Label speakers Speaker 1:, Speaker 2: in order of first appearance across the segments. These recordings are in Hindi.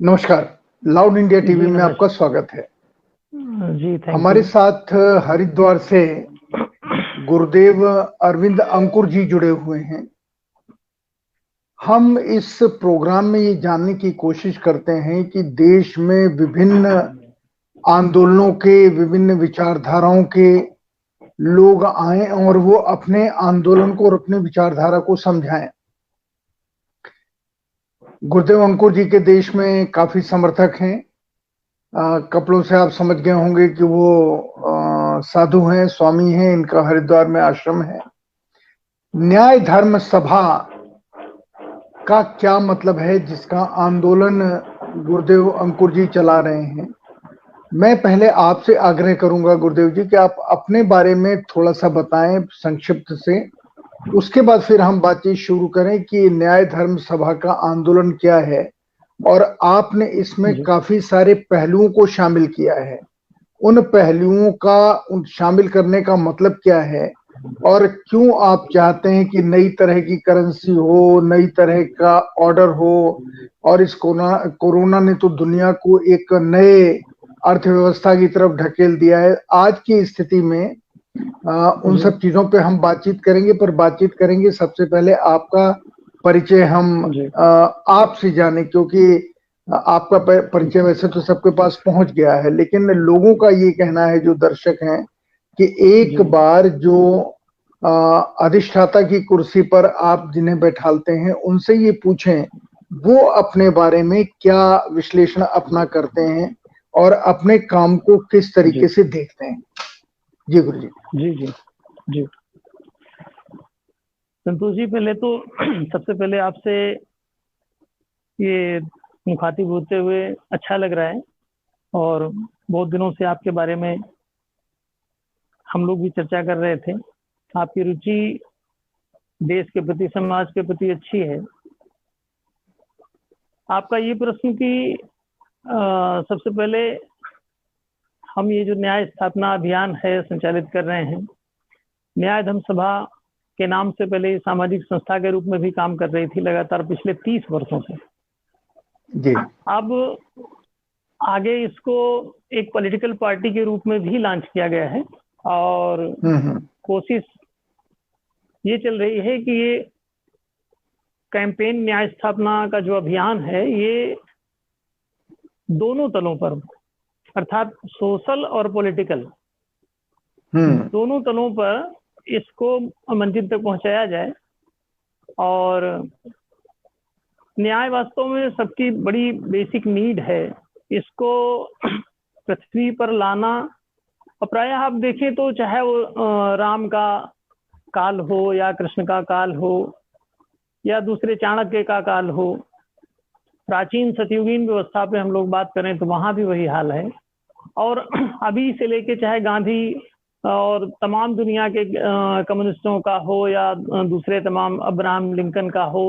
Speaker 1: नमस्कार, लाउड इंडिया टीवी
Speaker 2: जी
Speaker 1: में आपका स्वागत है।
Speaker 2: जी, थैंक
Speaker 1: हमारे
Speaker 2: यू।
Speaker 1: साथ हरिद्वार से गुरुदेव अरविंद अंकुर जी जुड़े हुए हैं। हम इस प्रोग्राम में ये जानने की कोशिश करते हैं कि देश में विभिन्न आंदोलनों के, विभिन्न विचारधाराओं के लोग आएँ और वो अपने आंदोलन को और अपनी विचारधारा को समझाएँ। गुरुदेव अंकुर जी के देश में काफ़ी समर्थक हैं। कपड़ों से आप समझ गए होंगे कि वो साधु हैं, स्वामी हैं, इनका हरिद्वार में आश्रम है। न्याय धर्म सभा का क्या मतलब है जिसका आंदोलन गुरुदेव अंकुर जी चला रहे हैं? मैं पहले आपसे आग्रह करूंगा गुरुदेव जी कि आप अपने बारे में थोड़ा-सा बताएं संक्षिप्त से। उसके बाद फिर हम बातचीत शुरू करें कि न्याय धर्म सभा का आंदोलन क्या है और आपने इसमें
Speaker 2: जी,
Speaker 1: काफ़ी सारे पहलुओं को शामिल किया है। उन पहलुओं का शामिल करने का मतलब क्या है? और क्यों आप चाहते हैं कि नई तरह की करेंसी हो, नई तरह का ऑर्डर हो और इस कोरोना ने तो दुनिया को एक नए अर्थव्यवस्था की तरफ ढकेल दिया है। आज की स्थिति में उन
Speaker 2: जी,
Speaker 1: सब चीज़ों पे हम बातचीत करेंगे, पर बातचीत करेंगे सबसे पहले आपका परिचय हम
Speaker 2: जी,
Speaker 1: आपसे जानें क्योंकि आपका परिचय वैसे तो सबके पास पहुंच गया है, लेकिन लोगों का ये कहना है जो दर्शक हैं कि एक
Speaker 2: जी,
Speaker 1: बार जो अ, अधिष्ठाता की कुर्सी पर आप जिन्हें बैठालते हैं, उनसे ये पूछें, वो अपने बारे में क्या विश्लेषण अपना करते हैं और अपने काम को किस तरीके
Speaker 2: जी,
Speaker 1: से देखते हैं? जी, गुरुजी।
Speaker 2: जी, जी, जी। संतोष जी, पहले तो सबसे पहले आपसे ये मुखातिब होते हुए अच्छा लग रहा है और बहुत दिनों से आपके बारे में हम लोग भी चर्चा कर रहे थे। आपकी रुचि देश के प्रति, समाज के प्रति अच्छी है। आपका ये प्रश्न कि सबसे पहले हम ये जो न्याय स्थापना अभियान है संचालित कर रहे हैं, न्याय धर्म सभा के नाम से पहले सामाजिक संस्था के रूप में भी काम कर रही थी लगातार पिछले 30 वर्षों से।
Speaker 1: जी।
Speaker 2: अब आगे इसको एक पॉलिटिकल पार्टी के रूप में भी लॉन्च किया गया है और
Speaker 1: हुँ।
Speaker 2: कोशिश ये चल रही है कि ये कैंपेन न्याय स्थापना का जो अभियान है ये दोनों तलों पर अर्थात सोशल और पॉलिटिकल
Speaker 1: हुँ।
Speaker 2: दोनों तलों पर इसको मंजिल तक पहुंचाया जाए और न्याय वास्तव में सबकी बड़ी बेसिक नीड है। इसको पृथ्वी पर लाना और प्रायः आप देखें तो चाहे वो राम का काल हो या कृष्ण का काल हो या दूसरे चाणक्य का काल हो, प्राचीन सतयुगीन व्यवस्था पे हम लोग बात करें तो वहां भी वही हाल है। और अभी से लेके चाहे गांधी और तमाम दुनिया के कम्युनिस्टों का हो या दूसरे तमाम अब्राहम लिंकन का हो,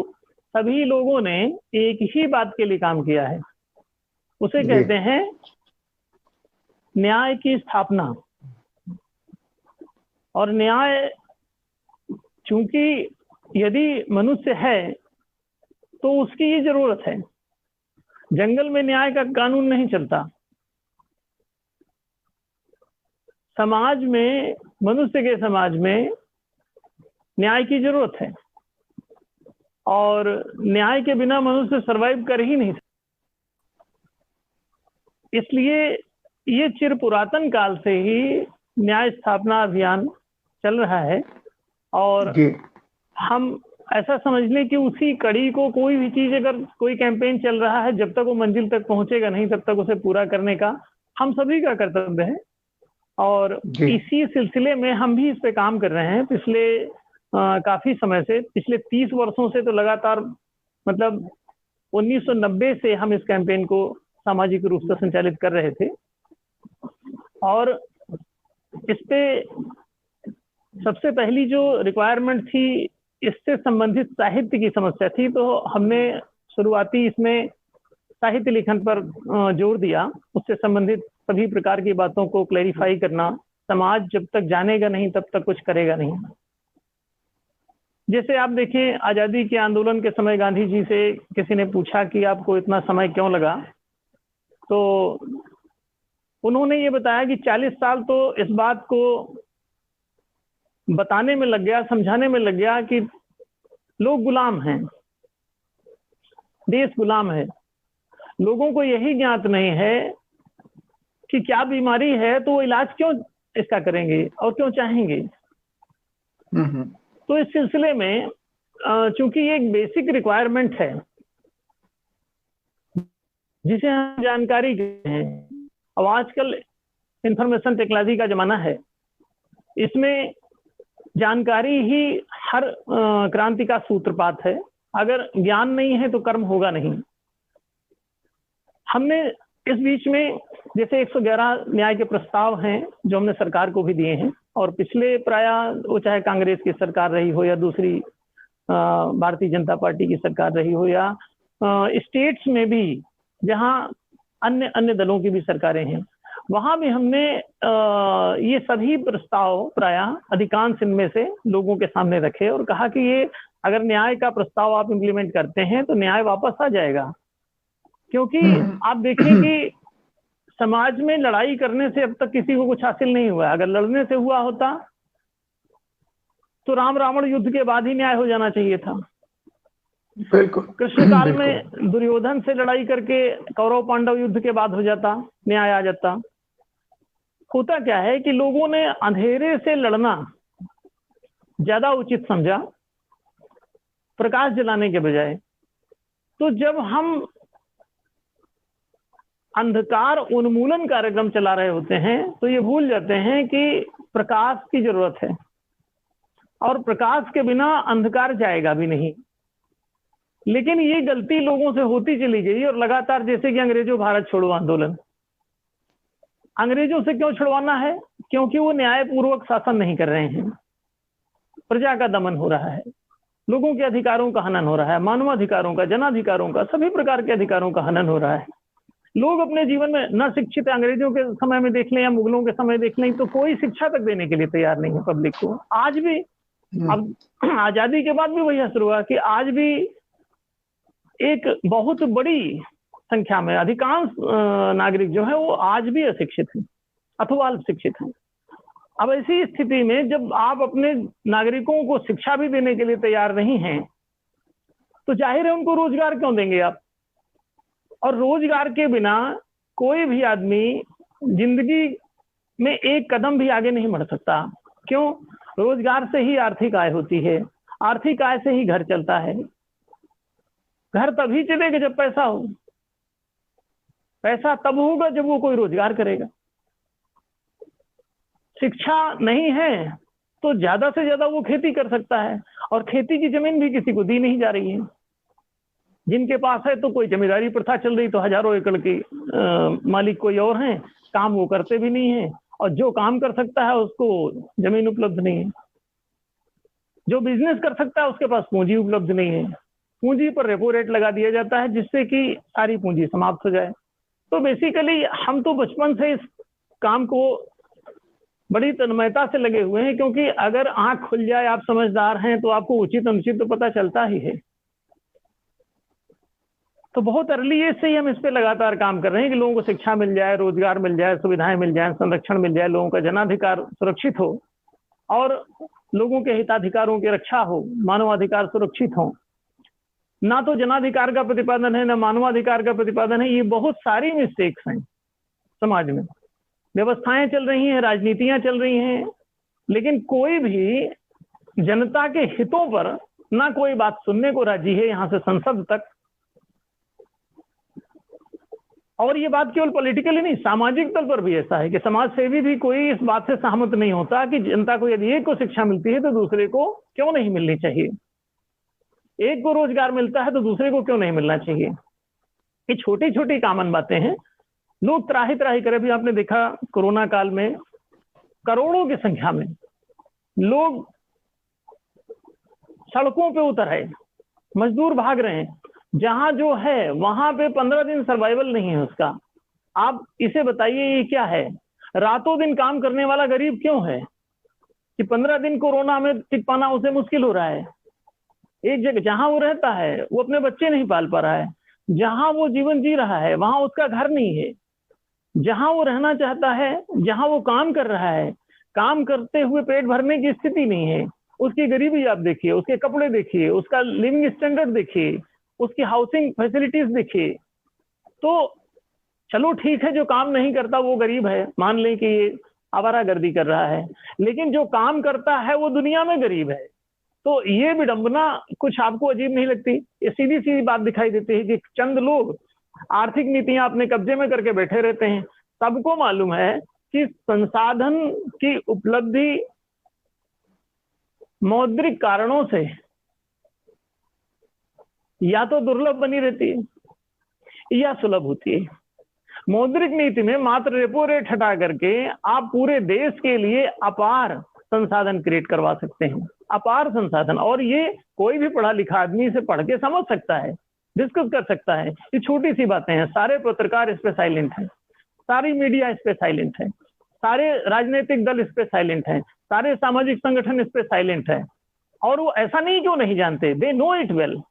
Speaker 2: सभी लोगों ने एक ही बात के लिए काम किया है। उसे
Speaker 1: जी।
Speaker 2: कहते हैं न्याय की स्थापना। और न्याय चूंकि यदि मनुष्य है तो उसकी ये जरूरत है। जंगल में न्याय का कानून नहीं चलता। समाज में, मनुष्य के समाज में न्याय की जरूरत है और न्याय के बिना मनुष्य सरवाइव कर ही नहीं सकता। इसलिए ये चिर पुरातन काल से ही न्याय स्थापना अभियान चल रहा है और
Speaker 1: जी।
Speaker 2: हम ऐसा समझ लें कि उसी कड़ी को कोई भी चीज, अगर कोई कैंपेन चल रहा है, जब तक वो मंजिल तक पहुंचेगा नहीं तब तक उसे पूरा करने का हम सभी का कर्तव्य है। और
Speaker 1: जी।
Speaker 2: इसी सिलसिले में हम भी इस पे काम कर रहे हैं पिछले काफी समय से, पिछले 30 वर्षों से तो लगातार, मतलब 1990 से हम इस कैंपेन को सामाजिक रूप से संचालित कर रहे थे। और इस पे सबसे पहली जो रिक्वायरमेंट थी, इससे संबंधित साहित्य की समस्या थी, तो हमने शुरुआती इसमें साहित्य लेखन पर जोर दिया। उससे संबंधित सभी प्रकार की बातों को क्लैरिफाई करना। समाज जब तक जानेगा नहीं तब तक कुछ करेगा नहीं। जैसे आप देखें, आजादी के आंदोलन के समय गांधी जी से किसी ने पूछा कि आपको इतना समय क्यों लगा, तो उन्होंने ये बताया कि 40 साल तो इस बात को बताने में लग गया, समझाने में लग गया कि लोग गुलाम हैं, देश गुलाम है। लोगों को यही ज्ञात नहीं है कि क्या बीमारी है, तो वो इलाज क्यों इसका करेंगे और क्यों चाहेंगे। तो इस सिलसिले में चूंकि ये एक बेसिक रिक्वायरमेंट है जिसे हम जानकारी कहते हैं, अब आजकल इंफॉर्मेशन टेक्नोलॉजी का जमाना है, इसमें जानकारी ही हर क्रांति का सूत्रपात है। अगर ज्ञान नहीं है तो कर्म होगा नहीं। हमने इस बीच में जैसे 111 न्याय के प्रस्ताव हैं जो हमने सरकार को भी दिए हैं, और पिछले प्राय वो चाहे कांग्रेस की सरकार रही हो या दूसरी भारतीय जनता पार्टी की सरकार रही हो या स्टेट्स में भी जहां अन्य दलों की भी सरकारें हैं, वहां भी हमने ये सभी प्रस्ताव प्राय अधिकांश इनमें से लोगों के सामने रखे और कहा कि ये अगर न्याय का प्रस्ताव आप इम्प्लीमेंट करते हैं तो न्याय वापस आ जाएगा। क्योंकि आप देखिए कि समाज में लड़ाई करने से अब तक किसी को कुछ हासिल नहीं हुआ। अगर लड़ने से हुआ होता तो राम रावण युद्ध के बाद ही न्याय हो जाना चाहिए था।
Speaker 1: बिल्कुल।
Speaker 2: कृष्ण काल में दुर्योधन से लड़ाई करके कौरव पांडव युद्ध के बाद हो जाता, न्याय आ जाता। होता क्या है कि लोगों ने अंधेरे से लड़ना ज्यादा उचित समझा प्रकाश जलाने के बजाय। तो जब हम अंधकार उन्मूलन कार्यक्रम चला रहे होते हैं तो ये भूल जाते हैं कि प्रकाश की जरूरत है और प्रकाश के बिना अंधकार जाएगा भी नहीं। लेकिन ये गलती लोगों से होती चली गई और लगातार, जैसे कि अंग्रेजों भारत छोड़ो आंदोलन, अंग्रेजों से क्यों छुड़वाना है? क्योंकि वो न्यायपूर्वक शासन नहीं कर रहे हैं, प्रजा का दमन हो रहा है, लोगों के अधिकारों का हनन हो रहा है, मानवाधिकारों का, जनाधिकारों का, सभी प्रकार के अधिकारों का हनन हो रहा है। लोग अपने जीवन में न शिक्षित, अंग्रेजों के समय में देख लें या मुगलों के समय देख लें, तो कोई शिक्षा तक देने के लिए तैयार नहीं है पब्लिक को। आज भी, अब आजादी के बाद भी वही असर हुआ कि आज भी एक बहुत बड़ी संख्या में अधिकांश नागरिक जो है वो आज भी अशिक्षित हैं अथवा अल्प शिक्षित हैं। अब ऐसी स्थिति में जब आप अपने नागरिकों को शिक्षा भी देने के लिए तैयार नहीं हैं, तो जाहिर है उनको रोजगार क्यों देंगे आप? और रोजगार के बिना कोई भी आदमी जिंदगी में एक कदम भी आगे नहीं बढ़ सकता। क्यों? रोजगार से ही आर्थिक आय होती है, आर्थिक आय से ही घर चलता है। घर तभी चलेगा जब पैसा हो, पैसा तब होगा जब वो कोई रोजगार करेगा। शिक्षा नहीं है तो ज्यादा से ज्यादा वो खेती कर सकता है, और खेती की जमीन भी किसी को दी नहीं जा रही है। जिनके पास है तो कोई जमींदारी प्रथा चल रही, तो हजारों एकड़ के मालिक कोई और हैं, काम वो करते भी नहीं है, और जो काम कर सकता है उसको जमीन उपलब्ध नहीं है। जो बिजनेस कर सकता है उसके पास पूंजी उपलब्ध नहीं है। पूंजी पर रेपो रेट लगा दिया जाता है जिससे कि सारी पूंजी समाप्त हो जाए। तो बेसिकली हम तो बचपन से इस काम को बड़ी तन्मयता से लगे हुए हैं, क्योंकि अगर आंख खुल जाए, आप समझदार हैं, तो आपको उचित अनुचित तो पता चलता ही है। तो बहुत अर्ली एज से ही हम इस पे लगातार काम कर रहे हैं कि लोगों को शिक्षा मिल जाए, रोजगार मिल जाए, सुविधाएं मिल जाए, संरक्षण मिल जाए, लोगों का जनाधिकार सुरक्षित हो और लोगों के हिताधिकारों की रक्षा हो, मानवाधिकार सुरक्षित हो। ना तो जनाधिकार का प्रतिपादन है, ना मानवाधिकार का प्रतिपादन है। ये बहुत सारी मिस्टेक्स हैं समाज में। व्यवस्थाएं चल रही हैं, राजनीतियां चल रही हैं, लेकिन कोई भी जनता के हितों पर ना कोई बात सुनने को राजी है, यहां से संसद तक। और ये बात केवल पॉलिटिकली नहीं, सामाजिक तल पर भी ऐसा है कि समाज सेवी भी कोई इस बात से सहमत नहीं होता कि जनता को यदि एक को शिक्षा मिलती है तो दूसरे को क्यों नहीं मिलनी चाहिए, एक को रोजगार मिलता है तो दूसरे को क्यों नहीं मिलना चाहिए। ये छोटी छोटी कॉमन बातें हैं। लोग त्राही त्राही करे। भी आपने देखा कोरोना काल में करोड़ों की संख्या में लोग सड़कों पे उतर आए, मजदूर भाग रहे हैं। जहां जो है वहां पे 15 दिन सर्वाइवल नहीं है उसका। आप इसे बताइए ये क्या है? रातों दिन काम करने वाला गरीब क्यों है कि 15 दिन कोरोना में टिक पाना उसे मुश्किल हो रहा है। एक जगह जहां वो रहता है वो अपने बच्चे नहीं पाल पा रहा है, जहां वो जीवन जी रहा है वहां उसका घर नहीं है, जहां वो रहना चाहता है, जहां वो काम कर रहा है, काम करते हुए पेट भरने की स्थिति नहीं है, उसकी गरीबी आप देखिए, उसके कपड़े देखिए, उसका लिविंग स्टैंडर्ड देखिए, उसकी हाउसिंग फैसिलिटीज देखिए, तो चलो ठीक है, जो काम नहीं करता वो गरीब है, मान लें कि ये आवारागर्दी कर रहा है, लेकिन जो काम करता है वो दुनिया में गरीब है। तो ये विडंबना कुछ आपको अजीब नहीं लगती? ये सीधी सीधी बात दिखाई देती है कि चंद लोग आर्थिक नीतियां अपने कब्जे में करके बैठे रहते हैं। सबको मालूम है कि संसाधन की उपलब्धि मौद्रिक कारणों से या तो दुर्लभ बनी रहती है या सुलभ होती है। मौद्रिक नीति में मात्र रेपो रेट हटा करके आप पूरे देश के लिए अपार संसाधन क्रिएट करवा सकते हैं, अपार संसाधन। और ये कोई भी पढ़ा लिखा आदमी से पढ़ के समझ सकता है, डिस्कस कर सकता है। ये छोटी सी बातें हैं, सारे पत्रकार इस पे साइलेंट हैं, सारी मीडिया इस पे साइलेंट है, सारे राजनीतिक दल इस पे साइलेंट हैं, सारे सामाजिक संगठन इस पे साइलेंट है। और वो ऐसा नहीं क्यों नहीं जानते, they know it well.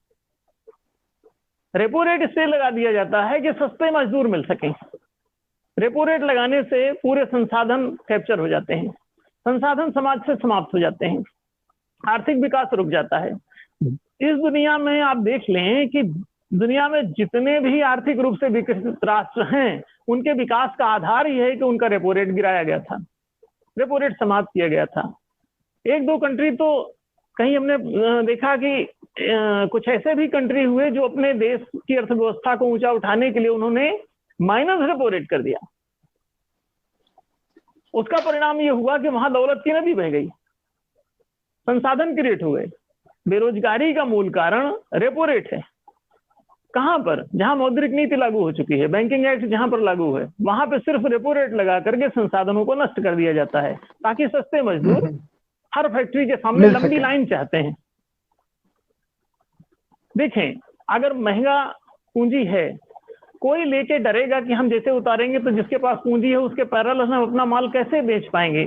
Speaker 2: Repo rate इसलिए लगा दिया जाता है कि सस्ते मजदूर मिल सके। रेपो रेट लगाने से पूरे संसाधन कैप्चर हो जाते हैं, संसाधन समाज से समाप्त हो जाते हैं, आर्थिक विकास रुक जाता है। इस दुनिया में आप देख लें कि दुनिया में जितने भी आर्थिक रूप से विकसित राष्ट्र हैं, उनके विकास का आधार यह है कि उनका रेपो रेट गिराया गया था, रेपो रेट समाप्त किया गया था। एक दो कंट्री तो कहीं हमने देखा कि कुछ ऐसे भी कंट्री हुए जो अपने देश की अर्थव्यवस्था को ऊंचा उठाने के लिए उन्होंने माइनस रेपो रेट कर दिया। उसका परिणाम यह हुआ कि वहां दौलत की नदी बह गई, संसाधन क्रिएट हुए। बेरोजगारी का मूल कारण रेपो रेट है। कहां पर? जहां मौद्रिक नीति लागू हो चुकी है, बैंकिंग एक्ट जहां पर लागू है, वहां पे सिर्फ रेपो रेट लगा करके संसाधनों को नष्ट कर दिया जाता है, ताकि सस्ते मजदूर हर फैक्ट्री के सामने लंबी लाइन चाहते हैं। देखें, अगर महंगा पूंजी है, कोई लेके डरेगा कि हम जैसे उतारेंगे तो जिसके पास पूंजी है उसके पैरेलल हम अपना माल कैसे बेच पाएंगे,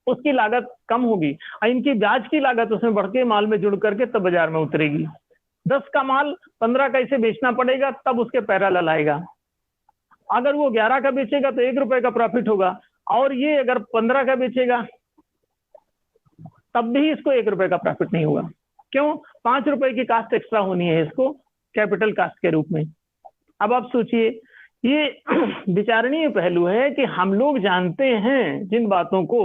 Speaker 2: उसकी लागत कम होगी और इनकी ब्याज की लागत उसमें बढ़ के माल में जुड़ करके तब बाजार में उतरेगी। 10 का माल 15 का इसे बेचना पड़ेगा, तब उसके पैरेलल आएगा। अगर वो 11 का बेचेगा तो 1 रुपए का प्रॉफिट होगा, और ये अगर 15 का बेचेगा तब भी इसको 1 रुपए का प्रॉफिट नहीं होगा। क्यों? 5 रुपए की कास्ट एक्स्ट्रा होनी है इसको कैपिटल कास्ट के रूप में। अब आप सोचिए, ये विचारणीय पहलू है कि हम लोग जानते हैं जिन बातों को,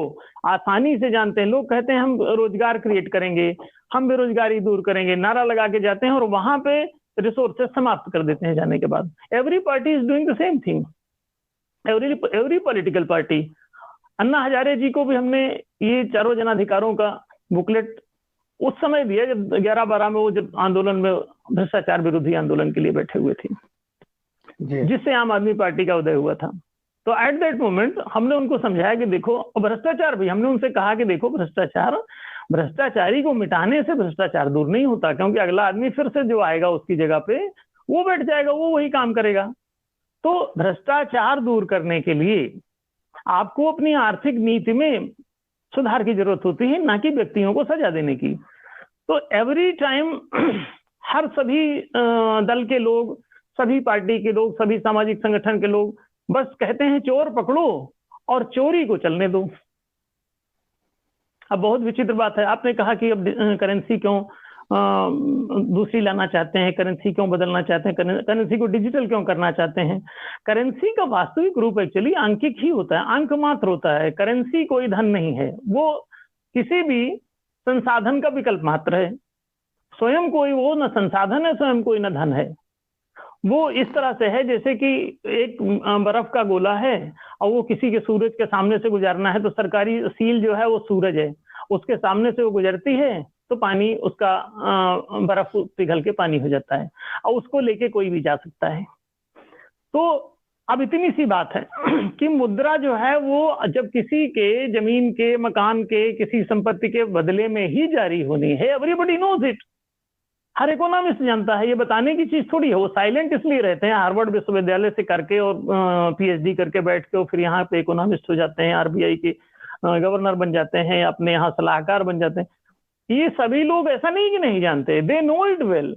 Speaker 2: आसानी से जानते हैं। लोग कहते हैं हम रोजगार क्रिएट करेंगे, हम बेरोजगारी दूर करेंगे, नारा लगा के जाते हैं और वहां पे रिसोर्सेज समाप्त कर देते हैं जाने के बाद। Every party is doing the same thing, every political party. Anna Hazare ji को भी हमने ये चारों जनाधिकारों का बुकलेट उस समय दिया जब 11-12 में वो जब आंदोलन में भ्रष्टाचार विरोधी आंदोलन के लिए बैठे हुए थे, जिससे आम आदमी पार्टी का उदय हुआ था। तो एट दैट मोमेंट हमने उनको समझाया कि देखो, भ्रष्टाचार भी हमने उनसे कहा कि देखो, भ्रष्टाचारी को मिटाने से भ्रष्टाचार दूर नहीं होता, क्योंकि अगला आदमी फिर से जो आएगा उसकी जगह पे वो बैठ जाएगा, वो वही काम करेगा। तो भ्रष्टाचार दूर करने के लिए आपको अपनी आर्थिक नीति में सुधार की जरूरत होती है, ना कि व्यक्तियों को सजा देने की। तो एवरी टाइम हर सभी दल के लोग, सभी पार्टी के लोग, सभी सामाजिक संगठन के लोग बस कहते हैं चोर पकड़ो और चोरी को चलने दो। अब बहुत विचित्र बात है, आपने कहा कि अब करेंसी क्यों दूसरी लाना चाहते हैं, करेंसी क्यों बदलना चाहते हैं, करेंसी को डिजिटल क्यों करना चाहते हैं। करेंसी का वास्तविक रूप एक्चुअली अंकिक ही होता है, अंक मात्र होता है। करेंसी कोई धन नहीं है, वो किसी भी संसाधन का विकल्प मात्र है। स्वयं कोई वो न संसाधन है, स्वयं कोई न धन है। वो इस तरह से है जैसे कि एक बर्फ का गोला है और वो किसी के सूरज के सामने से गुजरना है, तो सरकारी सील जो है वो सूरज है, उसके सामने से वो गुजरती है तो पानी उसका बर्फ पिघल के पानी हो जाता है और उसको लेके कोई भी जा सकता है। तो अब इतनी सी बात है कि मुद्रा जो है वो जब किसी के जमीन के, मकान के, किसी संपत्ति के बदले में ही जारी होनी है, एवरीबॉडी नोज इट। हर इकोनॉमिस्ट जानता है, ये बताने की चीज थोड़ी है। वो साइलेंट इसलिए रहते हैं, हार्वर्ड विश्वविद्यालय से करके और पीएचडी करके बैठ के और फिर यहाँ पे इकोनॉमिस्ट हो जाते हैं, आरबीआई के गवर्नर बन जाते हैं, अपने यहाँ सलाहकार बन जाते हैं। ये सभी लोग ऐसा नहीं कि नहीं जानते, they know it well,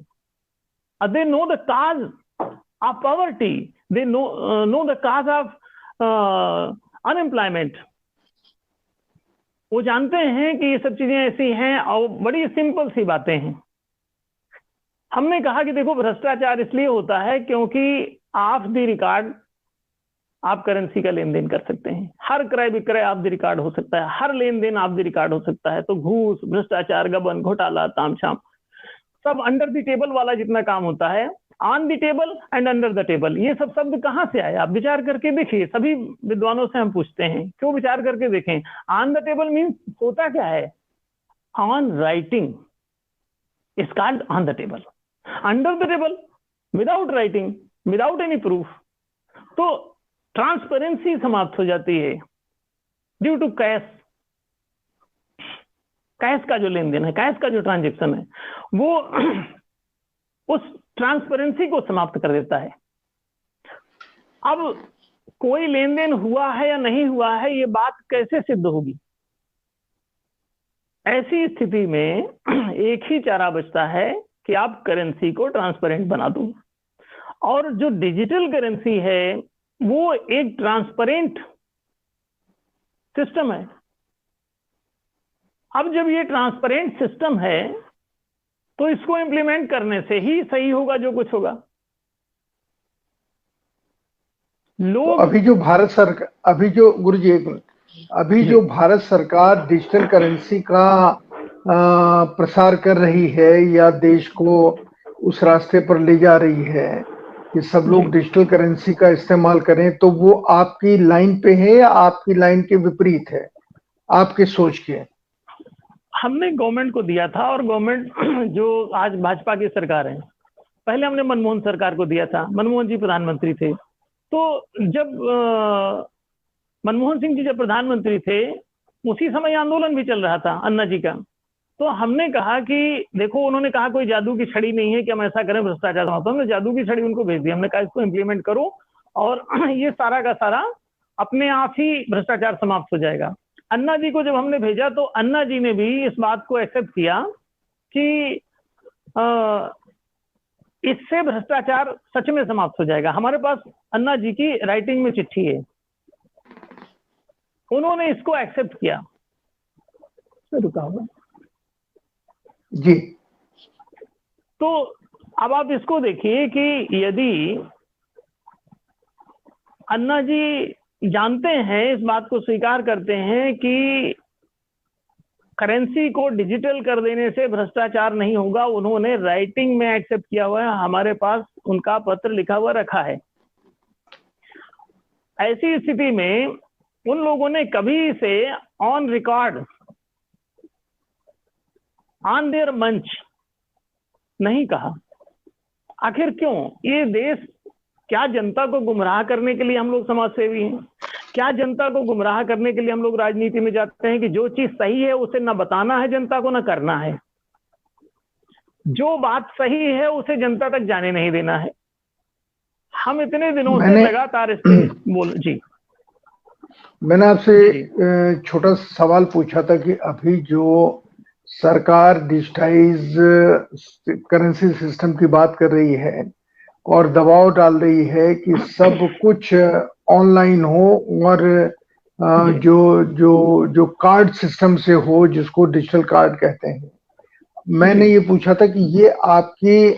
Speaker 2: they know the cause of poverty, they know the cause of unemployment, वो जानते हैं कि ये सब चीजें ऐसी हैं और बड़ी सिंपल सी बातें हैं। हमने कहा कि देखो भ्रष्टाचार इसलिए होता है क्योंकि ऑफ द रिकॉर्ड आप करेंसी का लेन देन कर सकते हैं, हर क्रय विक्रय ऑफ द रिकॉर्ड हो सकता है, हर लेन देन ऑफ द रिकॉर्ड हो सकता है। तो घूस, भ्रष्टाचार, गबन, घोटाला, तामझाम, सब अंडर द टेबल वाला जितना काम होता है, on the table and under the table, ये सब शब्द कहां से आए? आप विचार करके देखिए। सभी विद्वानों से हम पूछते हैं, क्यों विचार करके देखें। ऑन द टेबल मीन्स होता क्या है? On writing is called on the table, under the table without writing, without any proof. तो ट्रांसपेरेंसी समाप्त हो जाती है ड्यू टू कैश। कैश का जो लेन देन है, कैश का जो ट्रांजेक्शन है, वो उस ट्रांसपेरेंसी को समाप्त कर देता है। अब कोई लेन देन हुआ है या नहीं हुआ है, ये बात कैसे सिद्ध होगी? ऐसी स्थिति में एक ही चारा बचता है कि आप करेंसी को ट्रांसपेरेंट बना दो। और जो डिजिटल करेंसी है वो एक ट्रांसपेरेंट सिस्टम है। अब जब ये ट्रांसपेरेंट सिस्टम है तो इसको इंप्लीमेंट करने से ही सही होगा जो कुछ होगा। लोग
Speaker 1: तो अभी जो भारत सरकार, अभी जो गुरुजी एक मिनट, अभी जो भारत सरकार डिजिटल करेंसी का प्रसार कर रही है या देश को उस रास्ते पर ले जा रही है कि सब लोग डिजिटल करेंसी का इस्तेमाल करें, तो वो आपकी लाइन पे है या आपकी लाइन के विपरीत है, आपके सोच के?
Speaker 2: हमने गवर्नमेंट को दिया था, और गवर्नमेंट जो आज भाजपा की सरकार है, पहले हमने मनमोहन सरकार को दिया था, मनमोहन जी प्रधानमंत्री थे। तो जब मनमोहन सिंह जी जब प्रधानमंत्री थे, उसी समय आंदोलन भी चल रहा था अन्ना जी का। तो हमने कहा कि देखो, उन्होंने कहा कोई जादू की छड़ी नहीं है कि हम ऐसा करें भ्रष्टाचार समाप्त। हमने जादू की छड़ी उनको भेज दी, हमने कहा इसको इम्प्लीमेंट करो और ये सारा का सारा अपने आप ही भ्रष्टाचार समाप्त हो जाएगा। अन्ना जी को जब हमने भेजा तो अन्ना जी ने भी इस बात को एक्सेप्ट किया कि इससे भ्रष्टाचार सच में समाप्त हो जाएगा। हमारे पास अन्ना जी की राइटिंग में चिट्ठी है, उन्होंने इसको एक्सेप्ट किया। रुका हुआ
Speaker 1: जी।
Speaker 2: तो अब आप इसको देखिए कि यदि अन्ना जी जानते हैं, इस बात को स्वीकार करते हैं कि करेंसी को डिजिटल कर देने से भ्रष्टाचार नहीं होगा, उन्होंने राइटिंग में एक्सेप्ट किया हुआ है, हमारे पास उनका पत्र लिखा हुआ रखा है। ऐसी स्थिति में उन लोगों ने कभी से ऑन रिकॉर्ड, ऑन देयर मंच नहीं कहा। आखिर क्यों? ये देश, क्या जनता को गुमराह करने के लिए हम लोग समाज सेवी हैं? क्या जनता को गुमराह करने के लिए हम लोग राजनीति में जाते हैं कि जो चीज सही है उसे न बताना है जनता को, न करना है? जो बात सही है उसे जनता तक जाने नहीं देना है। हम इतने दिनों से लगातार इस पे बोल जी।
Speaker 1: मैंने आपसे छोटा सवाल पूछा था कि अभी जो सरकार डिजिटाइज करेंसी सिस्टम की बात कर रही है और दबाव डाल रही है कि सब कुछ ऑनलाइन हो और जो जो जो कार्ड सिस्टम से हो, जिसको डिजिटल कार्ड कहते हैं, मैंने ये पूछा था कि ये आपकी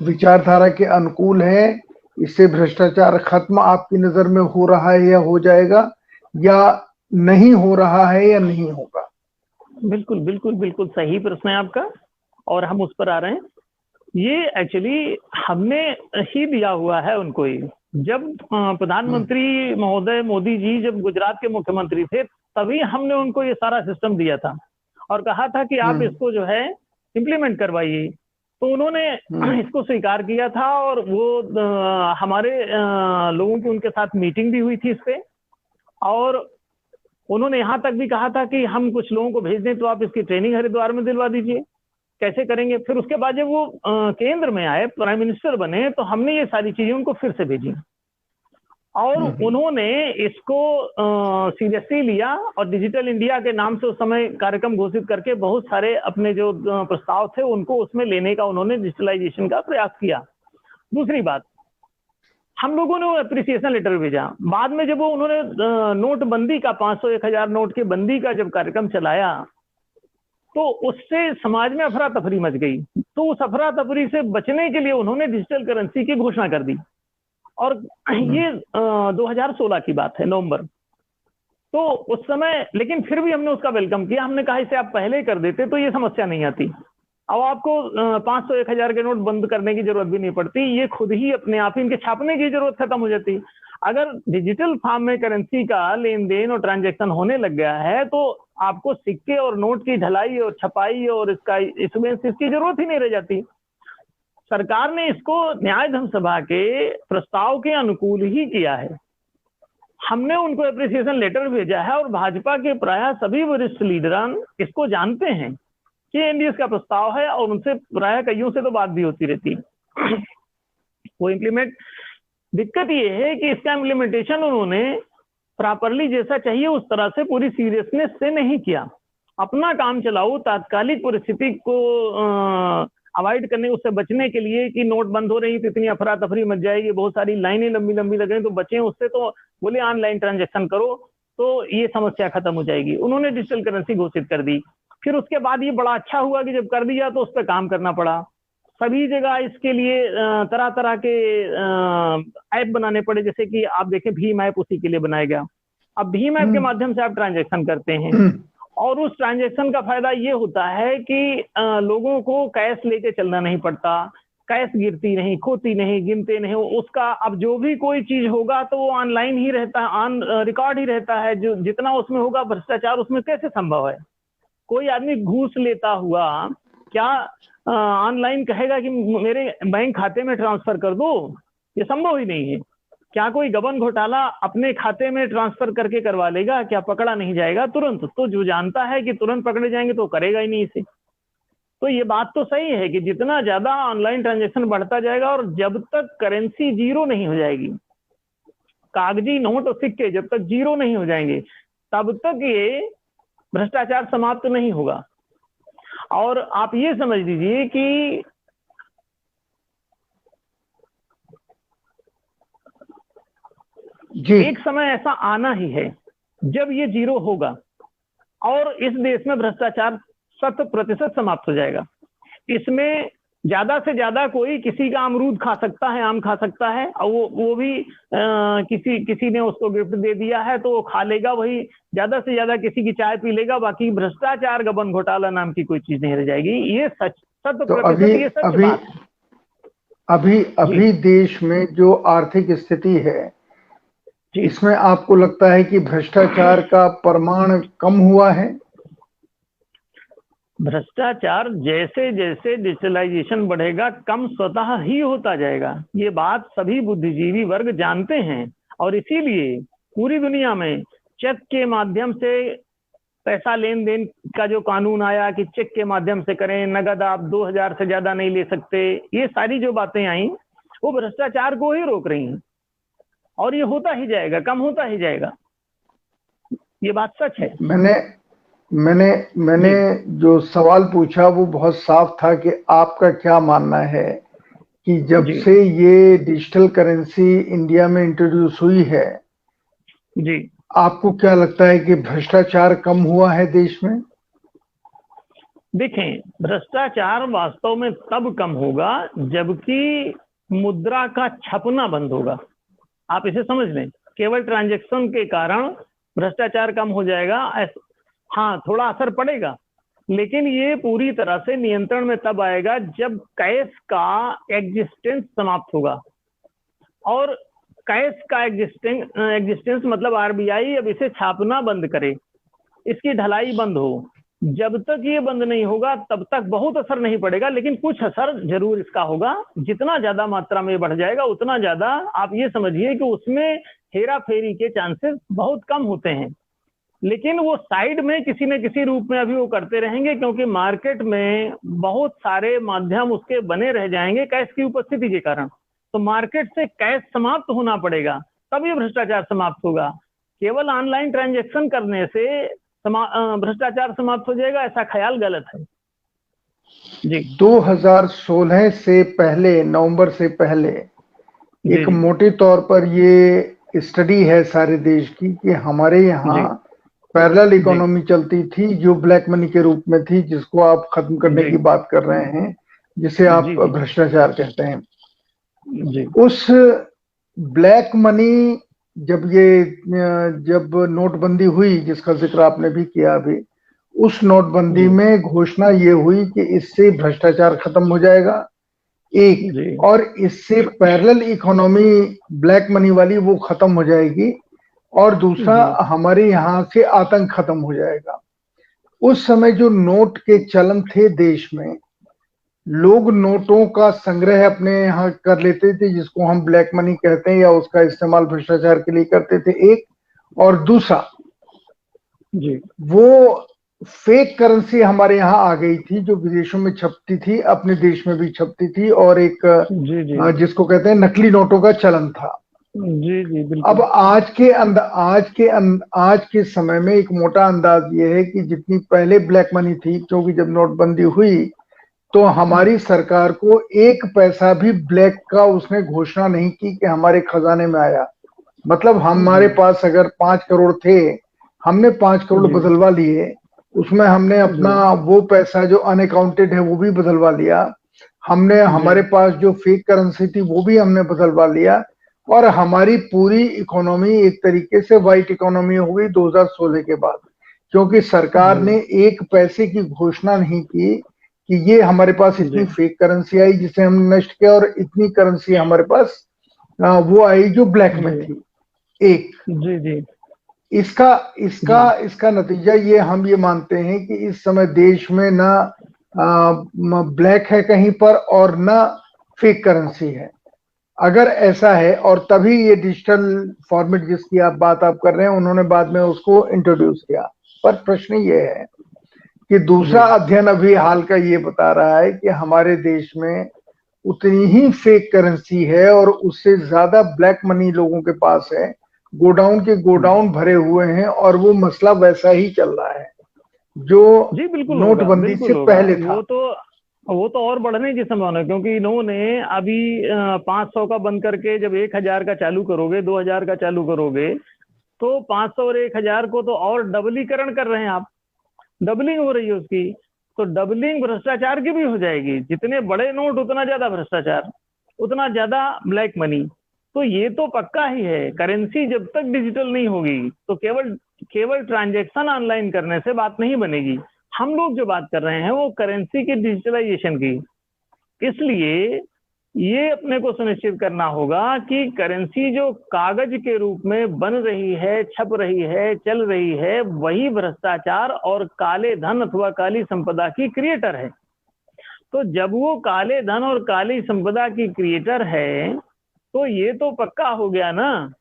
Speaker 1: विचारधारा के अनुकूल है? इससे भ्रष्टाचार खत्म आपकी नजर में हो रहा है या हो जाएगा, या नहीं हो रहा है या नहीं होगा?
Speaker 2: बिल्कुल बिल्कुल बिल्कुल सही प्रश्न है आपका, और हम उस पर आ रहे हैं। ये एक्चुअली हमने ही दिया हुआ है उनको ही। जब प्रधानमंत्री महोदय मोदी जी जब गुजरात के मुख्यमंत्री थे, तभी हमने उनको ये सारा सिस्टम दिया था और कहा था कि आप इसको जो है इम्प्लीमेंट करवाइए। तो उन्होंने इसको स्वीकार किया था, और वो हमारे लोगों की उनके साथ मीटिंग भी हुई थी इस पे, और उन्होंने यहाँ तक भी कहा था कि हम कुछ लोगों को भेज दें तो आप इसकी ट्रेनिंग हरिद्वार में दिलवा दीजिए, कैसे करेंगे। फिर उसके बाद जब वो केंद्र में आए, प्राइम मिनिस्टर बने, तो हमने ये सारी चीजें उनको फिर से भेजी, और उन्होंने इसको सीरियसली लिया और डिजिटल इंडिया के नाम से उस समय कार्यक्रम घोषित करके बहुत सारे अपने जो प्रस्ताव थे उनको उसमें लेने का उन्होंने डिजिटलाइजेशन का प्रयास किया। दूसरी बात, हम लोगों ने वो अप्रिसिएशन लेटर भेजा। बाद में जब वो उन्होंने नोटबंदी का 500 1000 नोट की बंदी का जब कार्यक्रम चलाया तो उससे समाज में अफरा तफरी मच गई। तो उस अफरा तफरी से बचने के लिए उन्होंने डिजिटल करेंसी की घोषणा कर दी। और ये 2016 की बात है, नवंबर। तो उस समय लेकिन फिर भी हमने उसका वेलकम किया। हमने कहा इसे आप पहले कर देते तो ये समस्या नहीं आती। अब आपको 500 1000 के नोट बंद करने की जरूरत भी नहीं पड़ती, ये खुद ही अपने आप ही इनके छापने की जरूरत खत्म हो जाती। अगर डिजिटल फॉर्म में करेंसी का लेन देन और ट्रांजैक्शन होने लग गया है तो आपको सिक्के और नोट की ढलाई और छपाई और इसका इशुएंस इसकी जरूरत ही नहीं रह जाती। सरकार ने इसको न्याय धर्म सभा के प्रस्ताव के अनुकूल ही किया है। हमने उनको एप्रिसिएशन लेटर भेजा है और भाजपा के प्रायः सभी वरिष्ठ लीडरान इसको जानते हैं कि एनडीएस का प्रस्ताव है और उनसे प्रायः कईयों से तो बात भी होती रहती है। वो इम्प्लीमेंट, दिक्कत ये है कि इसका इम्प्लीमेंटेशन उन्होंने प्रॉपरली जैसा चाहिए उस तरह से पूरी सीरियसनेस से नहीं किया। अपना काम चलाओ तात्कालिक परिस्थिति को अवॉइड करने, उससे बचने के लिए कि नोट बंद हो रही तो इतनी अफरा तफरी मच जाएगी, बहुत सारी लाइनें लंबी लंबी लग रही तो बचें उससे, तो बोले ऑनलाइन ट्रांजैक्शन करो तो ये समस्या खत्म हो जाएगी। उन्होंने डिजिटल करेंसी घोषित कर दी। फिर उसके बाद ये बड़ा अच्छा हुआ कि जब कर दिया तो उस पर काम करना पड़ा। सभी जगह इसके लिए तरह तरह के ऐप बनाने पड़े। जैसे कि आप देखें भीम ऐप उसी के लिए बनाया गया। अब भीम ऐप के माध्यम से आप ट्रांजैक्शन करते हैं और उस ट्रांजैक्शन का फायदा ये होता है कि लोगों को कैश लेके चलना नहीं पड़ता, कैश गिरती नहीं, खोती नहीं, गिनते नहीं उसका। अब जो भी कोई चीज होगा तो वो ऑनलाइन ही रहता है, ऑन रिकॉर्ड ही रहता है। जो जितना उसमें होगा भ्रष्टाचार उसमें कैसे संभव है? कोई आदमी घूस लेता हुआ क्या ऑनलाइन कहेगा कि मेरे बैंक खाते में ट्रांसफर कर दो? ये संभव ही नहीं है। क्या कोई गबन घोटाला अपने खाते में ट्रांसफर करके करवा लेगा? क्या पकड़ा नहीं जाएगा तुरंत? तो जो जानता है कि तुरंत पकड़े जाएंगे तो करेगा ही नहीं इसे। तो ये बात तो सही है कि जितना ज्यादा ऑनलाइन ट्रांजैक्शन बढ़ता जाएगा और जब तक करेंसी जीरो नहीं हो जाएगी, कागजी नोट और सिक्के जब तक जीरो नहीं हो जाएंगे तब तक ये भ्रष्टाचार समाप्त नहीं होगा। और आप ये समझ लीजिए कि एक समय ऐसा आना ही है जब ये जीरो होगा और इस देश में भ्रष्टाचार 100% समाप्त हो जाएगा। इसमें ज्यादा से ज्यादा कोई किसी का अमरूद खा सकता है, आम खा सकता है, और वो भी किसी ने उसको गिफ्ट दे दिया है तो वो खा लेगा, वही ज्यादा से ज्यादा किसी की चाय पी लेगा। बाकी भ्रष्टाचार गबन घोटाला नाम की कोई चीज नहीं रह जाएगी। ये सच 100% ये सच बात है।
Speaker 1: अभी देश में जो आर्थिक स्थिति है इसमें आपको लगता है कि भ्रष्टाचार का परिमाण कम हुआ है?
Speaker 2: भ्रष्टाचार जैसे जैसे डिजिटलाइजेशन बढ़ेगा कम स्वतः ही होता जाएगा। ये बात सभी बुद्धिजीवी वर्ग जानते हैं और इसीलिए पूरी दुनिया में चेक के माध्यम से पैसा लेन देन का जो कानून आया कि चेक के माध्यम से करें, नगद आप 2000 से ज्यादा नहीं ले सकते, ये सारी जो बातें आई वो भ्रष्टाचार को ही रोक रही हैं और ये होता ही जाएगा, कम होता ही जाएगा। ये बात सच है।
Speaker 1: मैंने जो सवाल पूछा वो बहुत साफ था कि आपका क्या मानना है कि जब से ये डिजिटल करेंसी इंडिया में इंट्रोड्यूस हुई है
Speaker 2: जी,
Speaker 1: आपको क्या लगता है कि भ्रष्टाचार कम हुआ है देश में?
Speaker 2: देखें, भ्रष्टाचार वास्तव में तब कम होगा जबकि मुद्रा का छपना बंद होगा। आप इसे समझ लें, केवल ट्रांजैक्शन के कारण भ्रष्टाचार कम हो जाएगा। हाँ, थोड़ा असर पड़ेगा लेकिन ये पूरी तरह से नियंत्रण में तब आएगा जब कैश का एग्जिस्टेंस समाप्त होगा। और कैश का एग्जिस्टेंस मतलब आरबीआई अब इसे छापना बंद करे, इसकी ढलाई बंद हो। जब तक ये बंद नहीं होगा तब तक बहुत असर नहीं पड़ेगा, लेकिन कुछ असर जरूर इसका होगा। जितना ज्यादा मात्रा में बढ़ जाएगा उतना ज्यादा आप ये समझिए कि उसमें हेरा फेरी के चांसेस बहुत कम होते हैं। लेकिन वो साइड में किसी न किसी रूप में अभी वो करते रहेंगे क्योंकि मार्केट में बहुत सारे माध्यम उसके बने रह जाएंगे कैश की उपस्थिति के कारण। तो मार्केट से कैश समाप्त होना पड़ेगा तब ये भ्रष्टाचार समाप्त होगा। केवल ऑनलाइन ट्रांजैक्शन करने से भ्रष्टाचार समाप्त हो जाएगा ऐसा ख्याल गलत है जी।
Speaker 1: 2016 से पहले, नवंबर से पहले
Speaker 2: जी
Speaker 1: एक
Speaker 2: जी
Speaker 1: मोटे तौर पर ये स्टडी है सारे देश की कि हमारे यहाँ
Speaker 2: जी
Speaker 1: पैरेलल
Speaker 2: जी
Speaker 1: इकोनॉमी चलती थी जो ब्लैक मनी के रूप में थी, जिसको आप खत्म करने
Speaker 2: जी
Speaker 1: की बात कर रहे हैं, जिसे आप
Speaker 2: जी जी
Speaker 1: भ्रष्टाचार कहते हैं।
Speaker 2: जी
Speaker 1: उस ब्लैक मनी जब नोटबंदी हुई, जिसका जिक्र आपने भी किया अभी, उस नोटबंदी
Speaker 2: जी
Speaker 1: में घोषणा ये हुई कि इससे भ्रष्टाचार खत्म हो जाएगा, एक,
Speaker 2: जी
Speaker 1: और इससे पैरेलल इकोनॉमी ब्लैक मनी वाली वो खत्म हो जाएगी, और दूसरा
Speaker 2: जी
Speaker 1: हमारे यहाँ से आतंक खत्म हो जाएगा। उस समय जो नोट के चलन थे देश में, लोग नोटों का संग्रह अपने यहाँ कर लेते थे, जिसको हम ब्लैक मनी कहते हैं, या उसका इस्तेमाल भ्रष्टाचार के लिए करते थे, एक। और दूसरा,
Speaker 2: जी
Speaker 1: वो फेक करेंसी हमारे यहाँ आ गई थी, जो विदेशों में छपती थी, अपने देश में भी छपती थी, और एक
Speaker 2: जी जी
Speaker 1: जिसको कहते हैं नकली नोटों का चलन था।
Speaker 2: जी जी
Speaker 1: अब
Speaker 2: बिल्कुल।
Speaker 1: आज के समय में एक मोटा अंदाज ये है कि जितनी पहले ब्लैक मनी थी, क्योंकि जब नोटबंदी हुई तो हमारी सरकार को एक पैसा भी ब्लैक का उसने घोषणा नहीं की कि हमारे खजाने में आया। मतलब हमारे
Speaker 2: जी
Speaker 1: पास अगर 5 करोड़ थे, हमने 5 करोड़
Speaker 2: जी
Speaker 1: बदलवा लिए, उसमें हमने अपना
Speaker 2: जी
Speaker 1: वो पैसा जो अनअकाउंटेड है वो भी बदलवा लिया, हमने
Speaker 2: जी
Speaker 1: हमारे पास जो फेक करेंसी थी वो भी हमने बदलवा लिया, और हमारी पूरी इकोनॉमी एक तरीके से वाइट इकोनॉमी हो गई 2016 के बाद। क्योंकि सरकार
Speaker 2: जी
Speaker 1: ने एक पैसे की घोषणा नहीं की कि ये हमारे पास इतनी
Speaker 2: जी
Speaker 1: फेक करेंसी आई जिसे हमने नष्ट किया, और इतनी करेंसी हमारे पास वो आई जो ब्लैक में
Speaker 2: जी
Speaker 1: थी, एक।
Speaker 2: जी जी
Speaker 1: इसका इसका
Speaker 2: जी
Speaker 1: इसका नतीजा ये हम ये मानते हैं कि इस समय देश में ना ब्लैक है कहीं पर, और ना फेक करेंसी है। अगर ऐसा है, और तभी ये डिजिटल फॉर्मेट जिसकी बात आप कर रहे हैं, उन्होंने बाद में उसको इंट्रोड्यूस किया। पर प्रश्न ये है कि दूसरा
Speaker 2: जी
Speaker 1: अध्ययन अभी हाल का ये बता रहा है कि हमारे देश में उतनी ही फेक करेंसी है, और उससे ज्यादा ब्लैक मनी लोगों के पास है। गोडाउन के गोडाउन भरे हुए हैं, और वो मसला वैसा ही चल रहा है जो
Speaker 2: जी
Speaker 1: नोटबंदी से
Speaker 2: बिल्कुल होगा।
Speaker 1: पहले था।
Speaker 2: वो तो और बढ़ने की संभावना है, क्योंकि इन्होंने अभी 500 का बंद करके जब 1000 का चालू करोगे, 2000 का चालू करोगे, तो 500 और 1000 को तो और डबलीकरण कर रहे हैं आप, डबलिंग हो रही है उसकी। तो डबलिंग भ्रष्टाचार की भी हो जाएगी। जितने बड़े नोट उतना ज्यादा भ्रष्टाचार, उतना ज्यादा ब्लैक मनी। तो ये तो पक्का ही है, करेंसी जब तक डिजिटल नहीं होगी तो केवल केवल ट्रांजैक्शन ऑनलाइन करने से बात नहीं बनेगी। हम लोग जो बात कर रहे हैं वो करेंसी के डिजिटलाइजेशन की। इसलिए ये अपने को सुनिश्चित करना होगा कि करेंसी जो कागज के रूप में बन रही है, छप रही है, चल रही है, वही भ्रष्टाचार और काले धन अथवा काली संपदा की क्रिएटर है। तो जब वो काले धन और काली संपदा की क्रिएटर है, तो ये तो पक्का हो गया ना